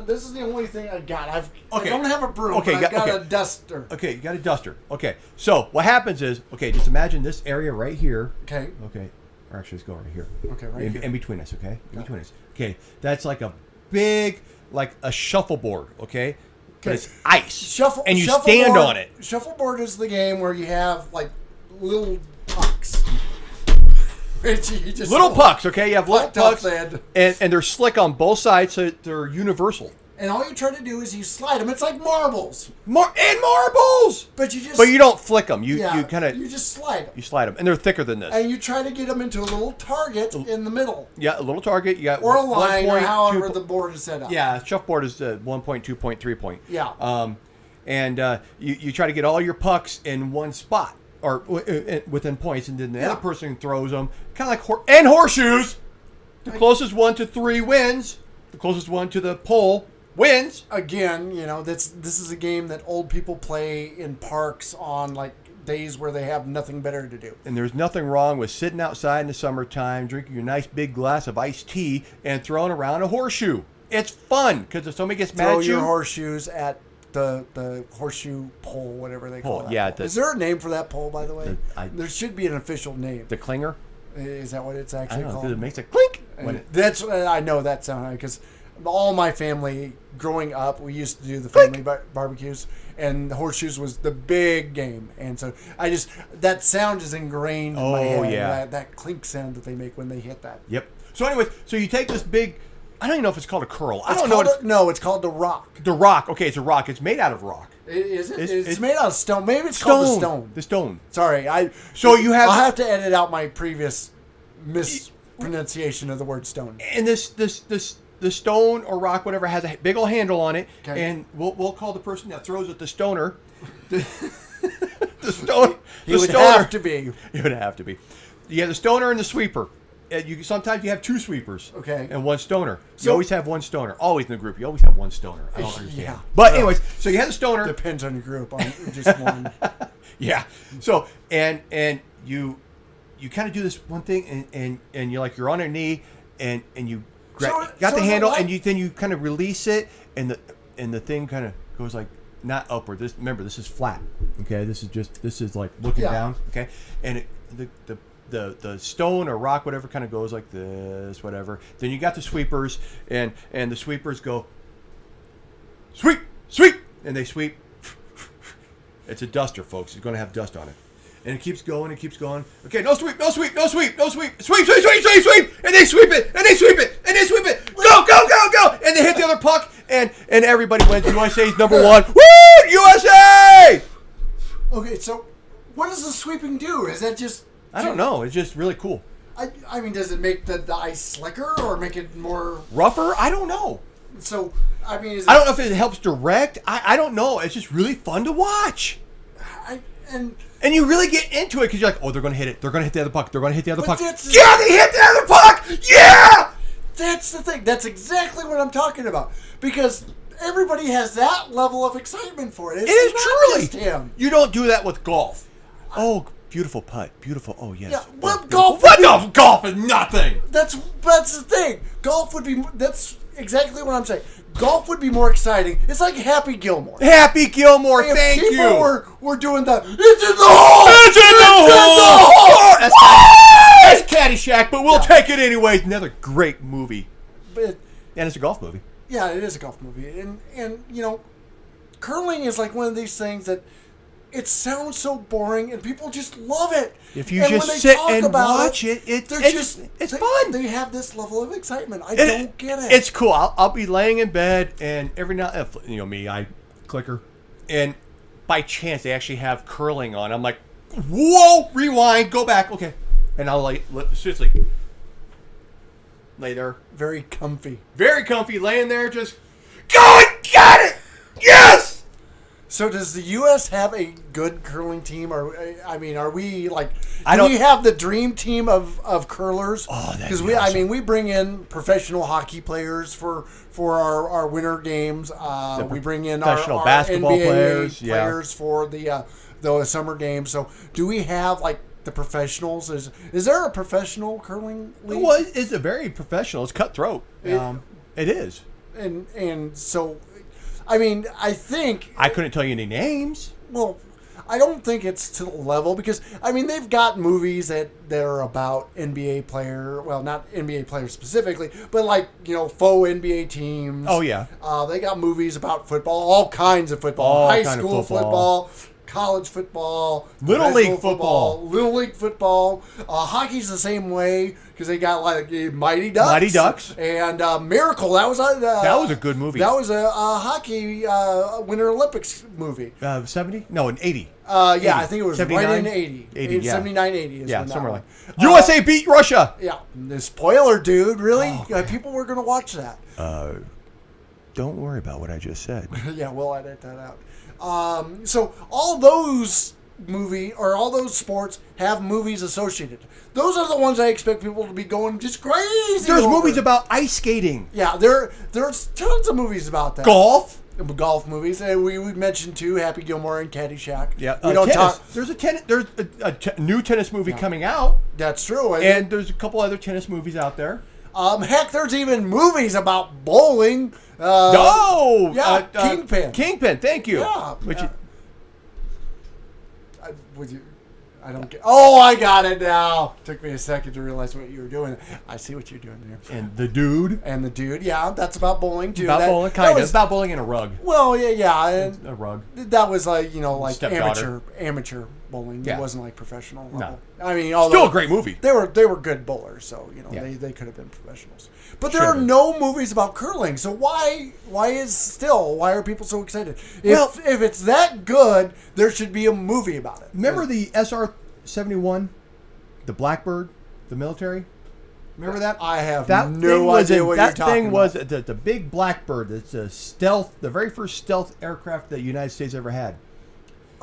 This is the only thing I got. I Okay. don't have a broom. Okay, but I've got okay. a duster. Okay, you got a duster. Okay, so what happens is, just imagine this area right here. Okay. Okay, or actually, let's go right here. Okay, right here. In between us, okay? In between us. Okay, that's like a big, like a shuffleboard, okay? But it's ice. And you stand on it. Shuffleboard is the game where you have, like, little pucks. Little pucks, okay? You have little pucks. And they're slick on both sides, so they're universal. And all you try to do is you slide them. It's like marbles. Marbles! But you don't flick them. You kind of... You just slide them. You slide them. And they're thicker than this. And you try to get them into a little target in the middle. Yeah, a little target. You got or a line, or however the board is set up. Yeah, shuffleboard is 1 point, 2 point, 3 point. Yeah. And you try to get all your pucks in one spot. Or within points. And then the other person throws them. Kind of like... and horseshoes! The closest one to 3 wins. The closest one to the pole wins. Again, this is a game that old people play in parks on like days where they have nothing better to do. And there's nothing wrong with sitting outside in the summertime, drinking your nice big glass of iced tea, and throwing around a horseshoe. It's fun because if somebody gets mad at you, throw your horseshoes at the horseshoe pole, whatever they call it. Yeah. Is there a name for that pole, by the way? There should be an official name. The clinger. Is that what it's actually called? Because it makes a clink. I know that sound because all my family growing up, we used to do the family barbecues, and the horseshoes was the big game, and so that sound is ingrained in my head. Oh yeah, that clink sound that they make when they hit that. Yep. So anyways, you take this big. I don't even know if it's called a curl. No, it's called the rock. The rock. Okay, it's a rock. It's made out of rock. Is it? It's made out of stone. Maybe it's called the stone. The stone. Sorry, I'll have to edit out my previous mispronunciation of the word stone. And the stone or rock, whatever, has a big old handle on it, and we'll call the person that throws it the stoner. The stone. He would have to be. It would have to be. You have the stoner and the sweeper. Sometimes you have 2 sweepers. Okay. And 1 stoner. You always have 1 stoner. Always in the group. You always have 1 stoner. I don't understand. Yeah. But anyways, so you have the stoner. Depends on your group. On just one. Yeah. So and you kind of do this one thing, and you're on your knee, and you got the handle, and then you kind of release it, and the thing kind of goes like not upward. Remember, this is flat. Okay. This is like looking down. Okay. And the stone or rock, whatever, kind of goes like this, whatever. Then you got the sweepers, and the sweepers go sweep, and they sweep. It's a duster, folks. It's going to have dust on it, and it keeps going. Okay, no sweep, sweep, sweep, and they sweep it, go, and they hit the other puck, and everybody wins. USA's number 1. Woo, USA! Okay, so what does the sweeping do? Is that just? I don't know. It's just really cool. I mean, does it make the ice slicker or make it more rougher? I don't know. So, I mean, I don't know if it helps direct. I don't know. It's just really fun to watch. And you really get into it because you're like, they're going to hit it. They're going to hit the other puck. They're going to hit the other puck. Yeah, they hit the other puck. Yeah! That's the thing. That's exactly what I'm talking about. Because everybody has that level of excitement for it. It is truly. Just him. You don't do that with golf. Beautiful putt. Beautiful. Oh, yes. Yeah, well, golf is nothing. That's the thing. Golf would be... That's exactly what I'm saying. Golf would be more exciting. It's like Happy Gilmore. Thank you. People were doing the... It's in the hole! It's in the hole! That's Caddyshack, but we'll take it anyways. Another great movie. And it's a golf movie. Yeah, it is a golf movie. And curling is like one of these things that... It sounds so boring, and people just love it. If you just sit and watch it's fun. They have this level of excitement. I don't get it. It's cool. I'll be laying in bed, and every now, I clicker, and by chance they actually have curling on. I'm like, whoa, rewind, go back, okay, and I'll seriously lay there, very comfy, laying there, just go and get it, yes. So does the U.S. have a good curling team? Or are we like? Do we have the dream team of curlers? Oh, that's awesome. We bring in professional hockey players for our winter games. We bring in professional our basketball NBA players for the summer games. So do we have like the professionals? Is there a professional curling league? Well, it's a very professional. It's cutthroat. It is. and so, I mean, I think I couldn't tell you any names. Well, I don't think it's to the level because I mean they've got movies that are about NBA player. Well, not NBA players specifically, but like faux NBA teams. Oh yeah. They got movies about football, all kinds of football, high school football, college football, Little League football, Little League football. Hockey's the same way because they got like Mighty Ducks. Mighty Ducks and Miracle. That was a good movie. That was a hockey Winter Olympics movie. 70? No, in 80. Yeah, 80. I think it was 79? right in 80. 80, yeah. 79, 80 is when somewhere like one. USA beat Russia. Yeah. The spoiler, dude. Really? People were going to watch that. Don't worry about what I just said. Yeah, we'll edit that out. So all those all those sports have movies associated. Those are the ones I expect people to be going just crazy. There's movies about ice skating. Yeah, there's tons of movies about that. Golf movies. We mentioned too Happy Gilmore and Caddyshack. Yeah, we don't tennis. talk. There's a new tennis movie coming out. That's true. And there's a couple other tennis movies out there. Heck, there's even movies about bowling. Kingpin. Kingpin, thank you. Yeah. I don't get. Oh, I got it now. Took me a second to realize what you were doing. I see what you're doing there. And the dude. Yeah, that's about bowling too. Bowling, kind of. It's about bowling in a rug. Well, yeah, and a rug. That was like amateur bowling. Yeah. It wasn't like professional level. No. I mean, still a great movie. They were good bowlers, so they could have been professionals. But there are no movies about curling. So why are people so excited? If it's that good, there should be a movie about it. Remember the SR-71, the Blackbird, the military? Remember that? I have no idea what you're talking about. That thing was the big Blackbird. It's the very first stealth aircraft that the United States ever had.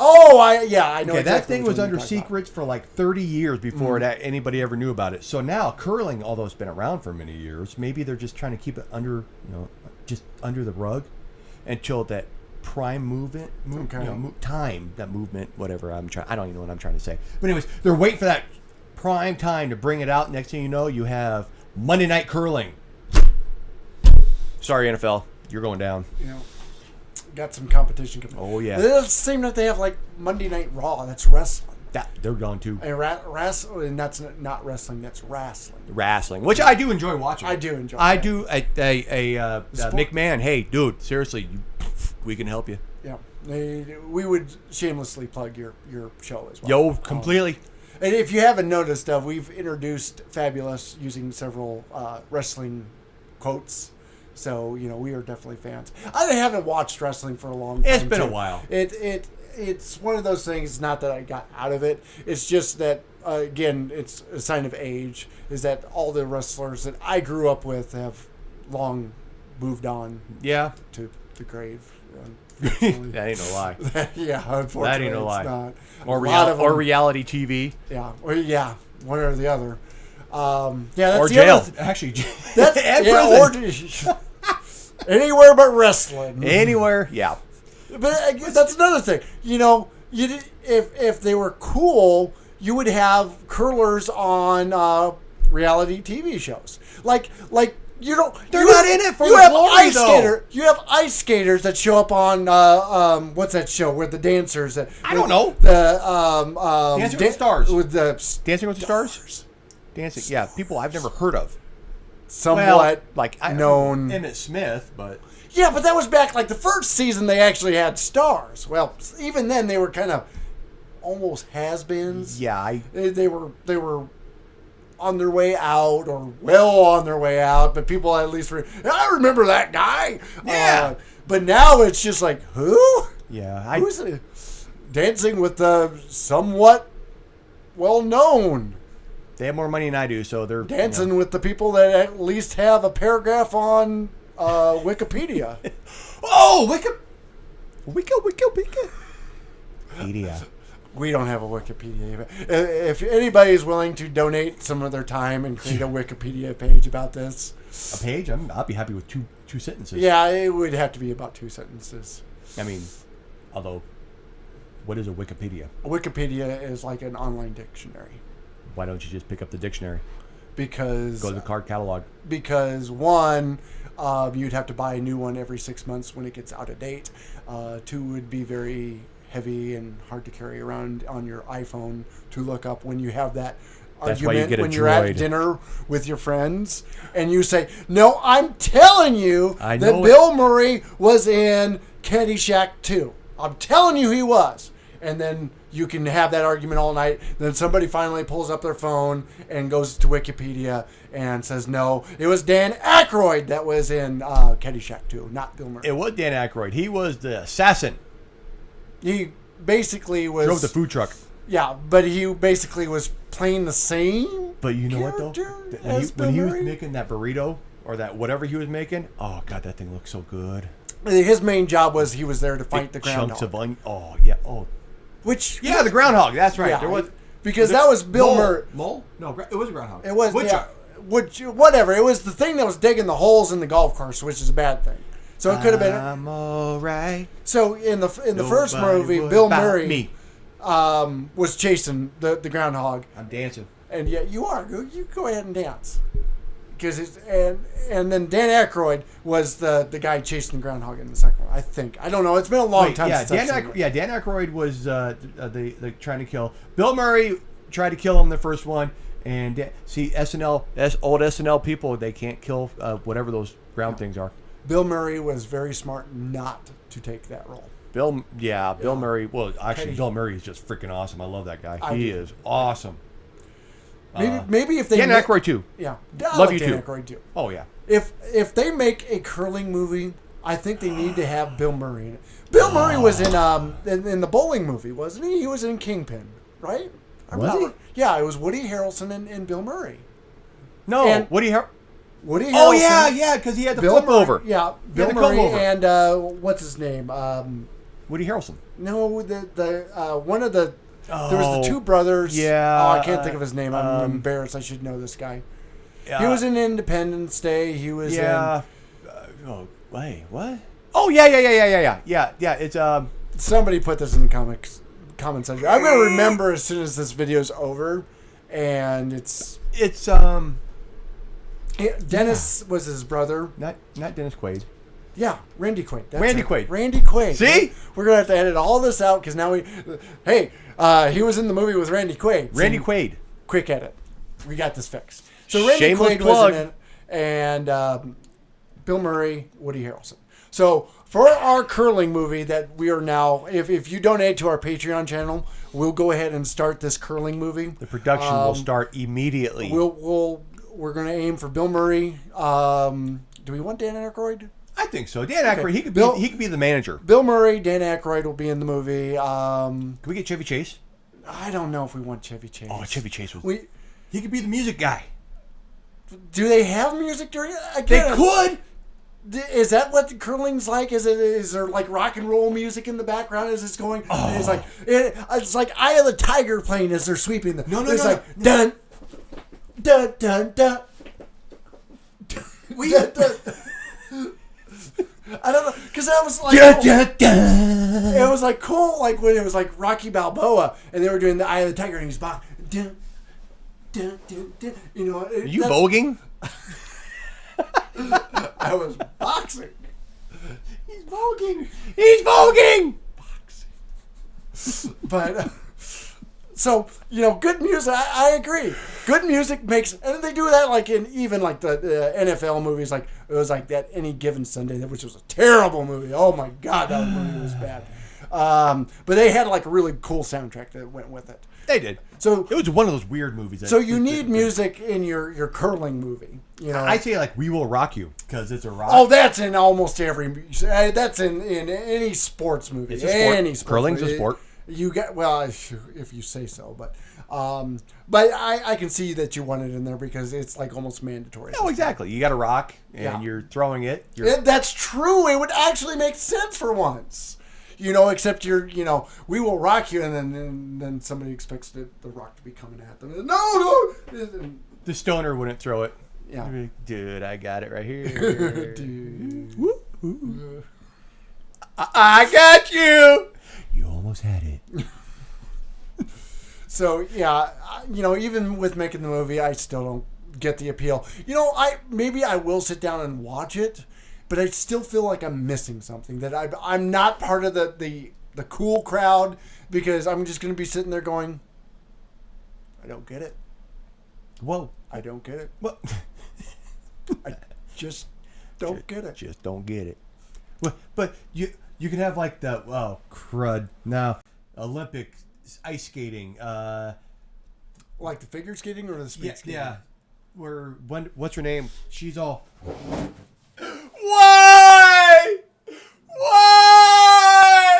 Oh, I know. Okay, that thing was under secrets for like 30 years before anybody ever knew about it. So now curling, although it's been around for many years, maybe they're just trying to keep it under, just under the rug until that prime time, that movement, whatever I don't even know what I'm trying to say. But anyways, they're waiting for that prime time to bring it out. Next thing you know, you have Monday Night Curling. Sorry, NFL, you're going down. Got some competition coming. Oh yeah. It doesn't seem that they have like Monday Night Raw. That's wrestling. They're gone too. And that's not wrestling. That's wrestling. Wrestling, which I do enjoy watching. I do enjoy. McMahon. Hey, dude, seriously, we can help you. Yeah, we would shamelessly plug your show as well. Yo, completely. And if you haven't noticed, we've introduced Fabulous using several wrestling quotes. So, we are definitely fans. I haven't watched wrestling for a long time. It's been a while. It's one of those things, not that I got out of it. It's just that, again, it's a sign of age, is that all the wrestlers that I grew up with have long moved on to the grave. That ain't no lie. Yeah, unfortunately, that ain't no lie. Not. Or reality TV. Yeah, one or the other. That's or the jail. Other Actually, prison. Anywhere but wrestling. Anywhere, yeah. But that's another thing. If they were cool, you would have curlers on reality TV shows. Like you don't. They're not in it for the glory, though. You have ice skaters that show up on what's that show where the dancers? I don't know. The Dancing with the Stars. With the Dancing with the Stars. Dancing, yeah. People I've never heard of. Somewhat known. Emmett Smith, but yeah, but that was back like the first season. They actually had stars. Well, even then they were kind of almost has-beens. Yeah, they were on their way out or well on their way out, but people at least I remember that guy. Yeah, but now it's just like who? Yeah, who's dancing with the somewhat well known. They have more money than I do, so they're dancing with the people that at least have a paragraph on Wikipedia. Oh, Wikipedia. We don't have a Wikipedia. If anybody is willing to donate some of their time and create a Wikipedia page about this, a page, I'll be happy with two sentences. Yeah, it would have to be about 2 sentences. I mean, although, what is a Wikipedia? A Wikipedia is like an online dictionary. Why don't you just pick up the dictionary? because Go to the card catalog. Because one, you'd have to buy a new one every 6 months when it gets out of date. Two would be very heavy and hard to carry around on your iPhone to look up when you have that That's why you argument get a when you're at Droid. dinner with your friends and you say, "No, I'm telling you I that know Bill Murray was in Caddyshack 2. I'm telling you he was." And then you can have that argument all night. Then somebody finally pulls up their phone and goes to Wikipedia and says, "No, it was Dan Aykroyd that was in Caddyshack 2, not Bill Murray." It was Dan Aykroyd. He was the assassin. He basically was... Drove the food truck. Yeah, but he basically was playing the same But you know what, though? character When he, as when he Bill was Murray? making that burrito, or that whatever he was making, oh, God, that thing looked so good. His main job was he was there to fight the Big chunks groundhog. of onion. Oh, yeah. Oh, Which... yeah, the groundhog. That's right. Yeah, There was... because that was Bill Murray. Mole? No, it was a groundhog. It was... Woodchuck. Whatever. It was the thing that was digging the holes in the golf course, which is a bad thing. So it could have been... I'm all right. So in the first Nobody movie, would Bill about Murray me. Was chasing the groundhog, I'm dancing. and yeah, you are. You go ahead and dance, because and then Dan Aykroyd was the guy chasing the groundhog in the second one. I think I don't know. It's been a long time yeah, since Dan I've seen it. Dan Aykroyd was the trying to kill. Bill Murray tried to kill him the first one, and old SNL people, they can't kill whatever those ground things are. Bill Murray was very smart not to take that role. Bill Murray. Well, actually, Bill Murray is just freaking awesome. I love that guy. He is awesome. Maybe if they Dan Aykroyd too. Yeah, Love you Dan too. Aykroyd too. Oh yeah. If they make a curling movie, I think they need to have Bill Murray in it. Bill Murray was in the bowling movie, wasn't he? He was in Kingpin, right? Was he? Yeah, it was Woody Harrelson and Bill Murray. No, And- Woody Harrelson. Oh yeah, because he had the Bill flip Murray, over. Yeah, He Bill had the comb Murray over. and what's his name? Woody Harrelson. No, the one of the there was Oh, the two brothers. yeah, Oh, I can't think of his name. I'm embarrassed. I should know this guy. He was in Independence Day. He was in. Oh wait, what? Oh yeah. It's Somebody put this in the comment section. I'm gonna remember as soon as this video's over, and it's Dennis was his brother. not Dennis Quaid. Yeah, Randy Quaid. That's Randy it. Quaid. Randy Quaid. See? We're gonna have to edit all this out because now he was in the movie with Randy Quaid. So Randy Quaid. Quick edit. We got this fixed. So Randy Shameless Quaid plug. was in it, and Bill Murray, Woody Harrelson. So for our curling movie that we are now, if you donate to our Patreon channel, we'll go ahead and start this curling movie. The production will start immediately. We're going to aim for Bill Murray. Do we want Dan Aykroyd? I think so. Dan Aykroyd, Okay. he could be the manager. Bill Murray, Dan Aykroyd will be in the movie. Can we get Chevy Chase? I don't know if we want Chevy Chase. Oh, Chevy Chase was. We He could be the music guy. do they have music during it? They Again, could. Is that what the curling's like? Is there like rock and roll music in the background as it's going? Oh. It's like Eye of the Tiger playing as they're sweeping. No, It's no. like dun dun dun dun. Dun, dun. I don't know, because that was like it was like cool, like when it was like Rocky Balboa and they were doing the Eye of the Tiger and he's boxing. Dun, dun, dun, dun. You know, Are you voguing? I was boxing. He's voguing. He's voguing. But so good music. I agree. Good music makes, and they do that like in even like the NFL movies. Like it was like that Any Given Sunday, which was a terrible movie. Oh my God, that movie was bad. But they had like a really cool soundtrack that went with it. They did. So it was one of those weird movies. So you need music in your curling movie. I say like We Will Rock You because it's a rock. Oh, that's in almost every. That's in any sports movie. It's a sport. Any sports Curling's movie. a sport. You get if you say so, but I can see that you want it in there because it's like almost mandatory. No, exactly. You got a rock and you're throwing it. That's true. It would actually make sense for once. Except we will rock you, and then somebody expects the rock to be coming at them. No. The stoner wouldn't throw it. Yeah. Dude, I got it right here. Dude. I got you. You almost had it. So, yeah, even with making the movie, I still get the appeal. You know, maybe I will sit down and watch it, but I still feel like I'm missing something. That I'm not part of the cool crowd, because I'm just going to be sitting there going, I don't get it. Whoa. I don't get it. What? I just don't get it. Just don't get it. But you can have like the crud now Olympic ice skating. Like the figure skating or the speed skating? Yeah. What's her name? She's all. Why?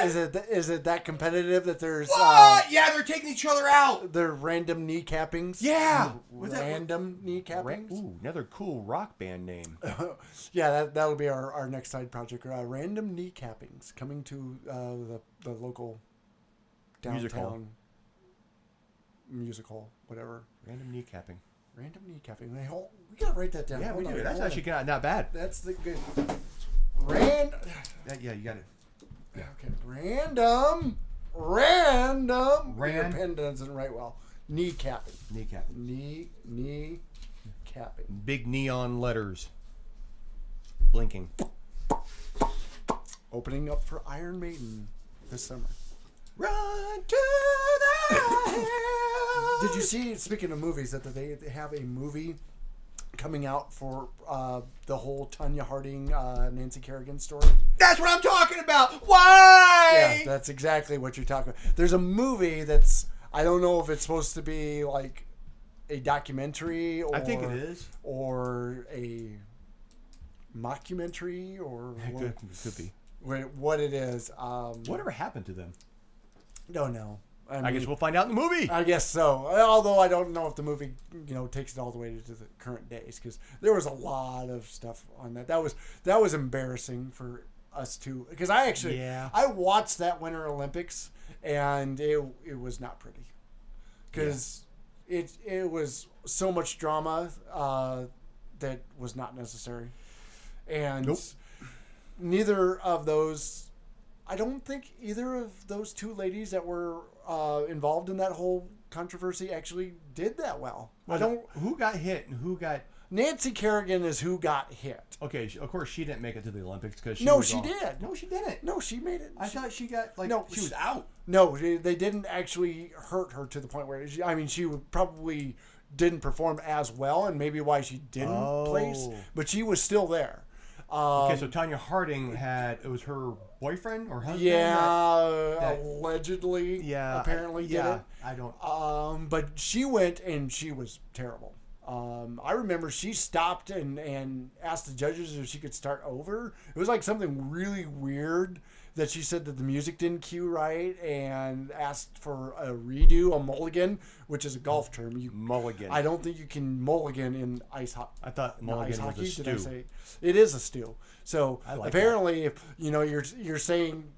Is it that competitive that there's? Yeah, they're taking each other out. They're random kneecappings. Yeah, random kneecappings. Ooh, another cool rock band name. Yeah, that'll be our next side project. Random kneecappings coming to the local downtown musical, whatever. Random kneecapping. Random kneecapping. We gotta write that down. Yeah, we do. That's actually not bad. That's the good. Yeah, you got it. Yeah. Okay. Random. Your pen doesn't write well. Kneecapping. Kneecapping. Big neon letters. Blinking. Opening up for Iron Maiden this summer. Run to the hills. Did you see, speaking of movies, that they have a movie coming out for the whole Tonya Harding, Nancy Kerrigan story? That's what I'm talking about. Why? Yeah, that's exactly what you're talking about. There's a movie that's, I don't know if it's supposed to be like a documentary or... I think it is. Or a mockumentary or... It could be. What it is. Whatever happened to them? Don't know. I guess we'll find out in the movie. I guess so. Although I don't know if the movie, takes it all the way to the current days, because there was a lot of stuff on that. That was embarrassing for us too. Because I watched that Winter Olympics, and it was not pretty, because it was so much drama that was not necessary, and neither of those. I don't think either of those two ladies that were involved in that whole controversy actually did that well. Who got hit and who got... Nancy Kerrigan is who got hit. Okay, of course she didn't make it to the Olympics because she did. No, she didn't. No, she made it. I thought she got she was out. No, they didn't actually hurt her to the point where she would probably didn't perform as well, and maybe why she didn't place, but she was still there. Okay, so Tonya Harding it was her boyfriend or husband? Yeah, allegedly. Yeah, apparently did it. I don't. But she went and she was terrible. I remember she stopped and asked the judges if she could start over. It was like something really weird that she said that the music didn't cue right, and asked for a redo, a mulligan, which is a golf term. Mulligan. I don't think you can mulligan in ice hockey. I thought mulligan was a stew. Did I say? It is a stew. So apparently, if you're saying,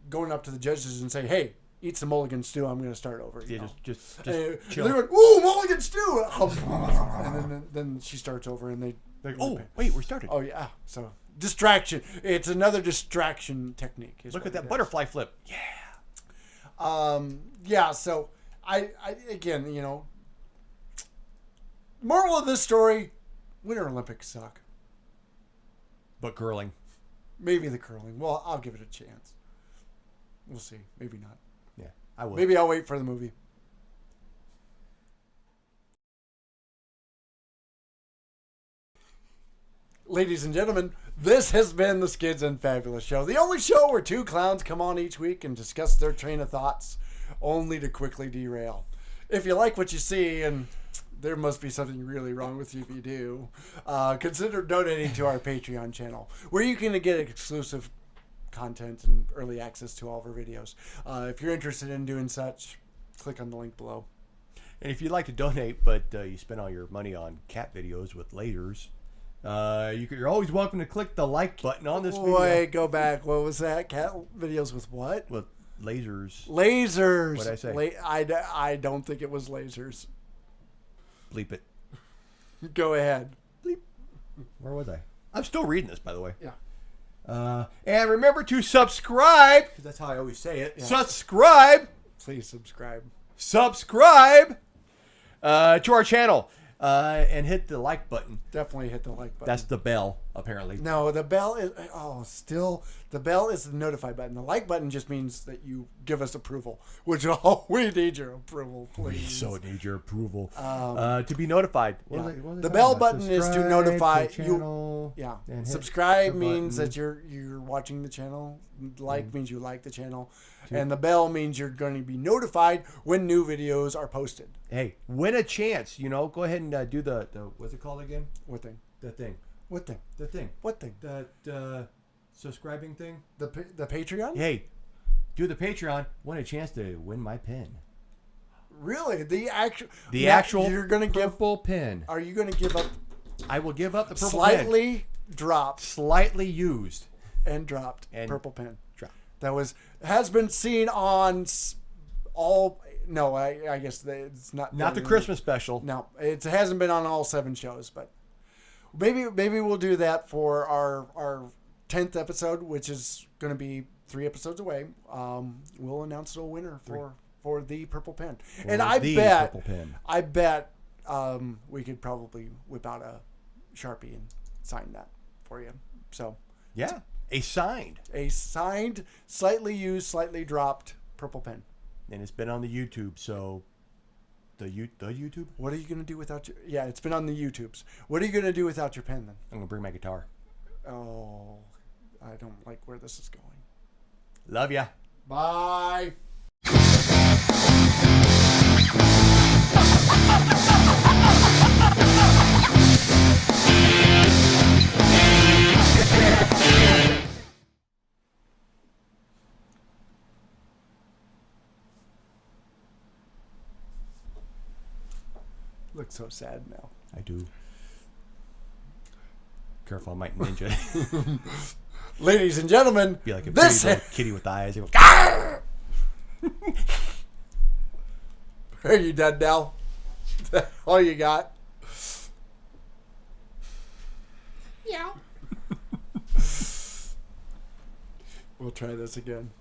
going up to the judges and say, hey, eat some mulligan stew, I'm going to start over. Just chill. They're like, ooh, mulligan stew! And then she starts over, and they... wait, we're started. Oh, yeah. So, distraction. It's another distraction technique. Look at that butterfly flip. Yeah. Yeah, so, I again, moral of this story, Winter Olympics suck. But curling. Maybe the curling. Well, I'll give it a chance. We'll see. Maybe not. Yeah, I will. Maybe I'll wait for the movie. Ladies and gentlemen, this has been the Skids and Fabulous Show. The only show where two clowns come on each week and discuss their train of thoughts, only to quickly derail. If you like what you see, and there must be something really wrong with you if you do, consider donating to our Patreon channel, where you can get exclusive content and early access to all of our videos. If you're interested in doing such, click on the link below. And if you'd like to donate, but you spend all your money on cat videos with lasers, you're always welcome to click the like button on this video. Wait, go back. What was that? Cat videos with what? With lasers. Lasers. What did I say? I don't think it was lasers. Bleep it. Go ahead. Bleep. Where was I? I'm still reading this, by the way. Yeah. And remember to subscribe, because that's how I always say it. Yeah. Subscribe. Please subscribe. Subscribe to our channel. and hit the like button. Definitely hit the like button. That's the bell, apparently. No, the bell is the bell is the notify button. The like button just means that you give us approval, which we need your approval, please. We so need your approval to be notified. The bell button is to notify you. Yeah, subscribe means that you're watching the channel. Like means you like the channel, and the bell means you're going to be notified when new videos are posted. Hey, win a chance. Go ahead and do the what's it called again? What thing? The thing. What thing? The thing. What thing? That subscribing thing. The Patreon. Hey, do the Patreon. Win a chance to win my pen. Really? The actual you're gonna purple pen. Are you going to give up? I will give up the purple slightly pen. Dropped, slightly used, and dropped. And purple pen. Dropped. That has been seen on all. No, I guess it's not the Christmas special. No, it hasn't been on all 7 shows, but maybe we'll do that for our 10th episode, which is going to be 3 episodes away. We'll announce a winner for the purple pen, and I bet we could probably whip out a Sharpie and sign that for you. So yeah, a signed, slightly used, slightly dropped purple pen. And it's been on the YouTube, so the YouTube. What are you gonna do without your? Yeah, it's been on the YouTubes. What are you gonna do without your pen then? I'm gonna bring my guitar. Oh, I don't like where this is going. Love ya. Bye. Look so sad now. I do. Careful, I might ninja. Ladies and gentlemen, be like a pretty little kitty with eyes. Go, are you done now? All you got? Yeah. We'll try this again.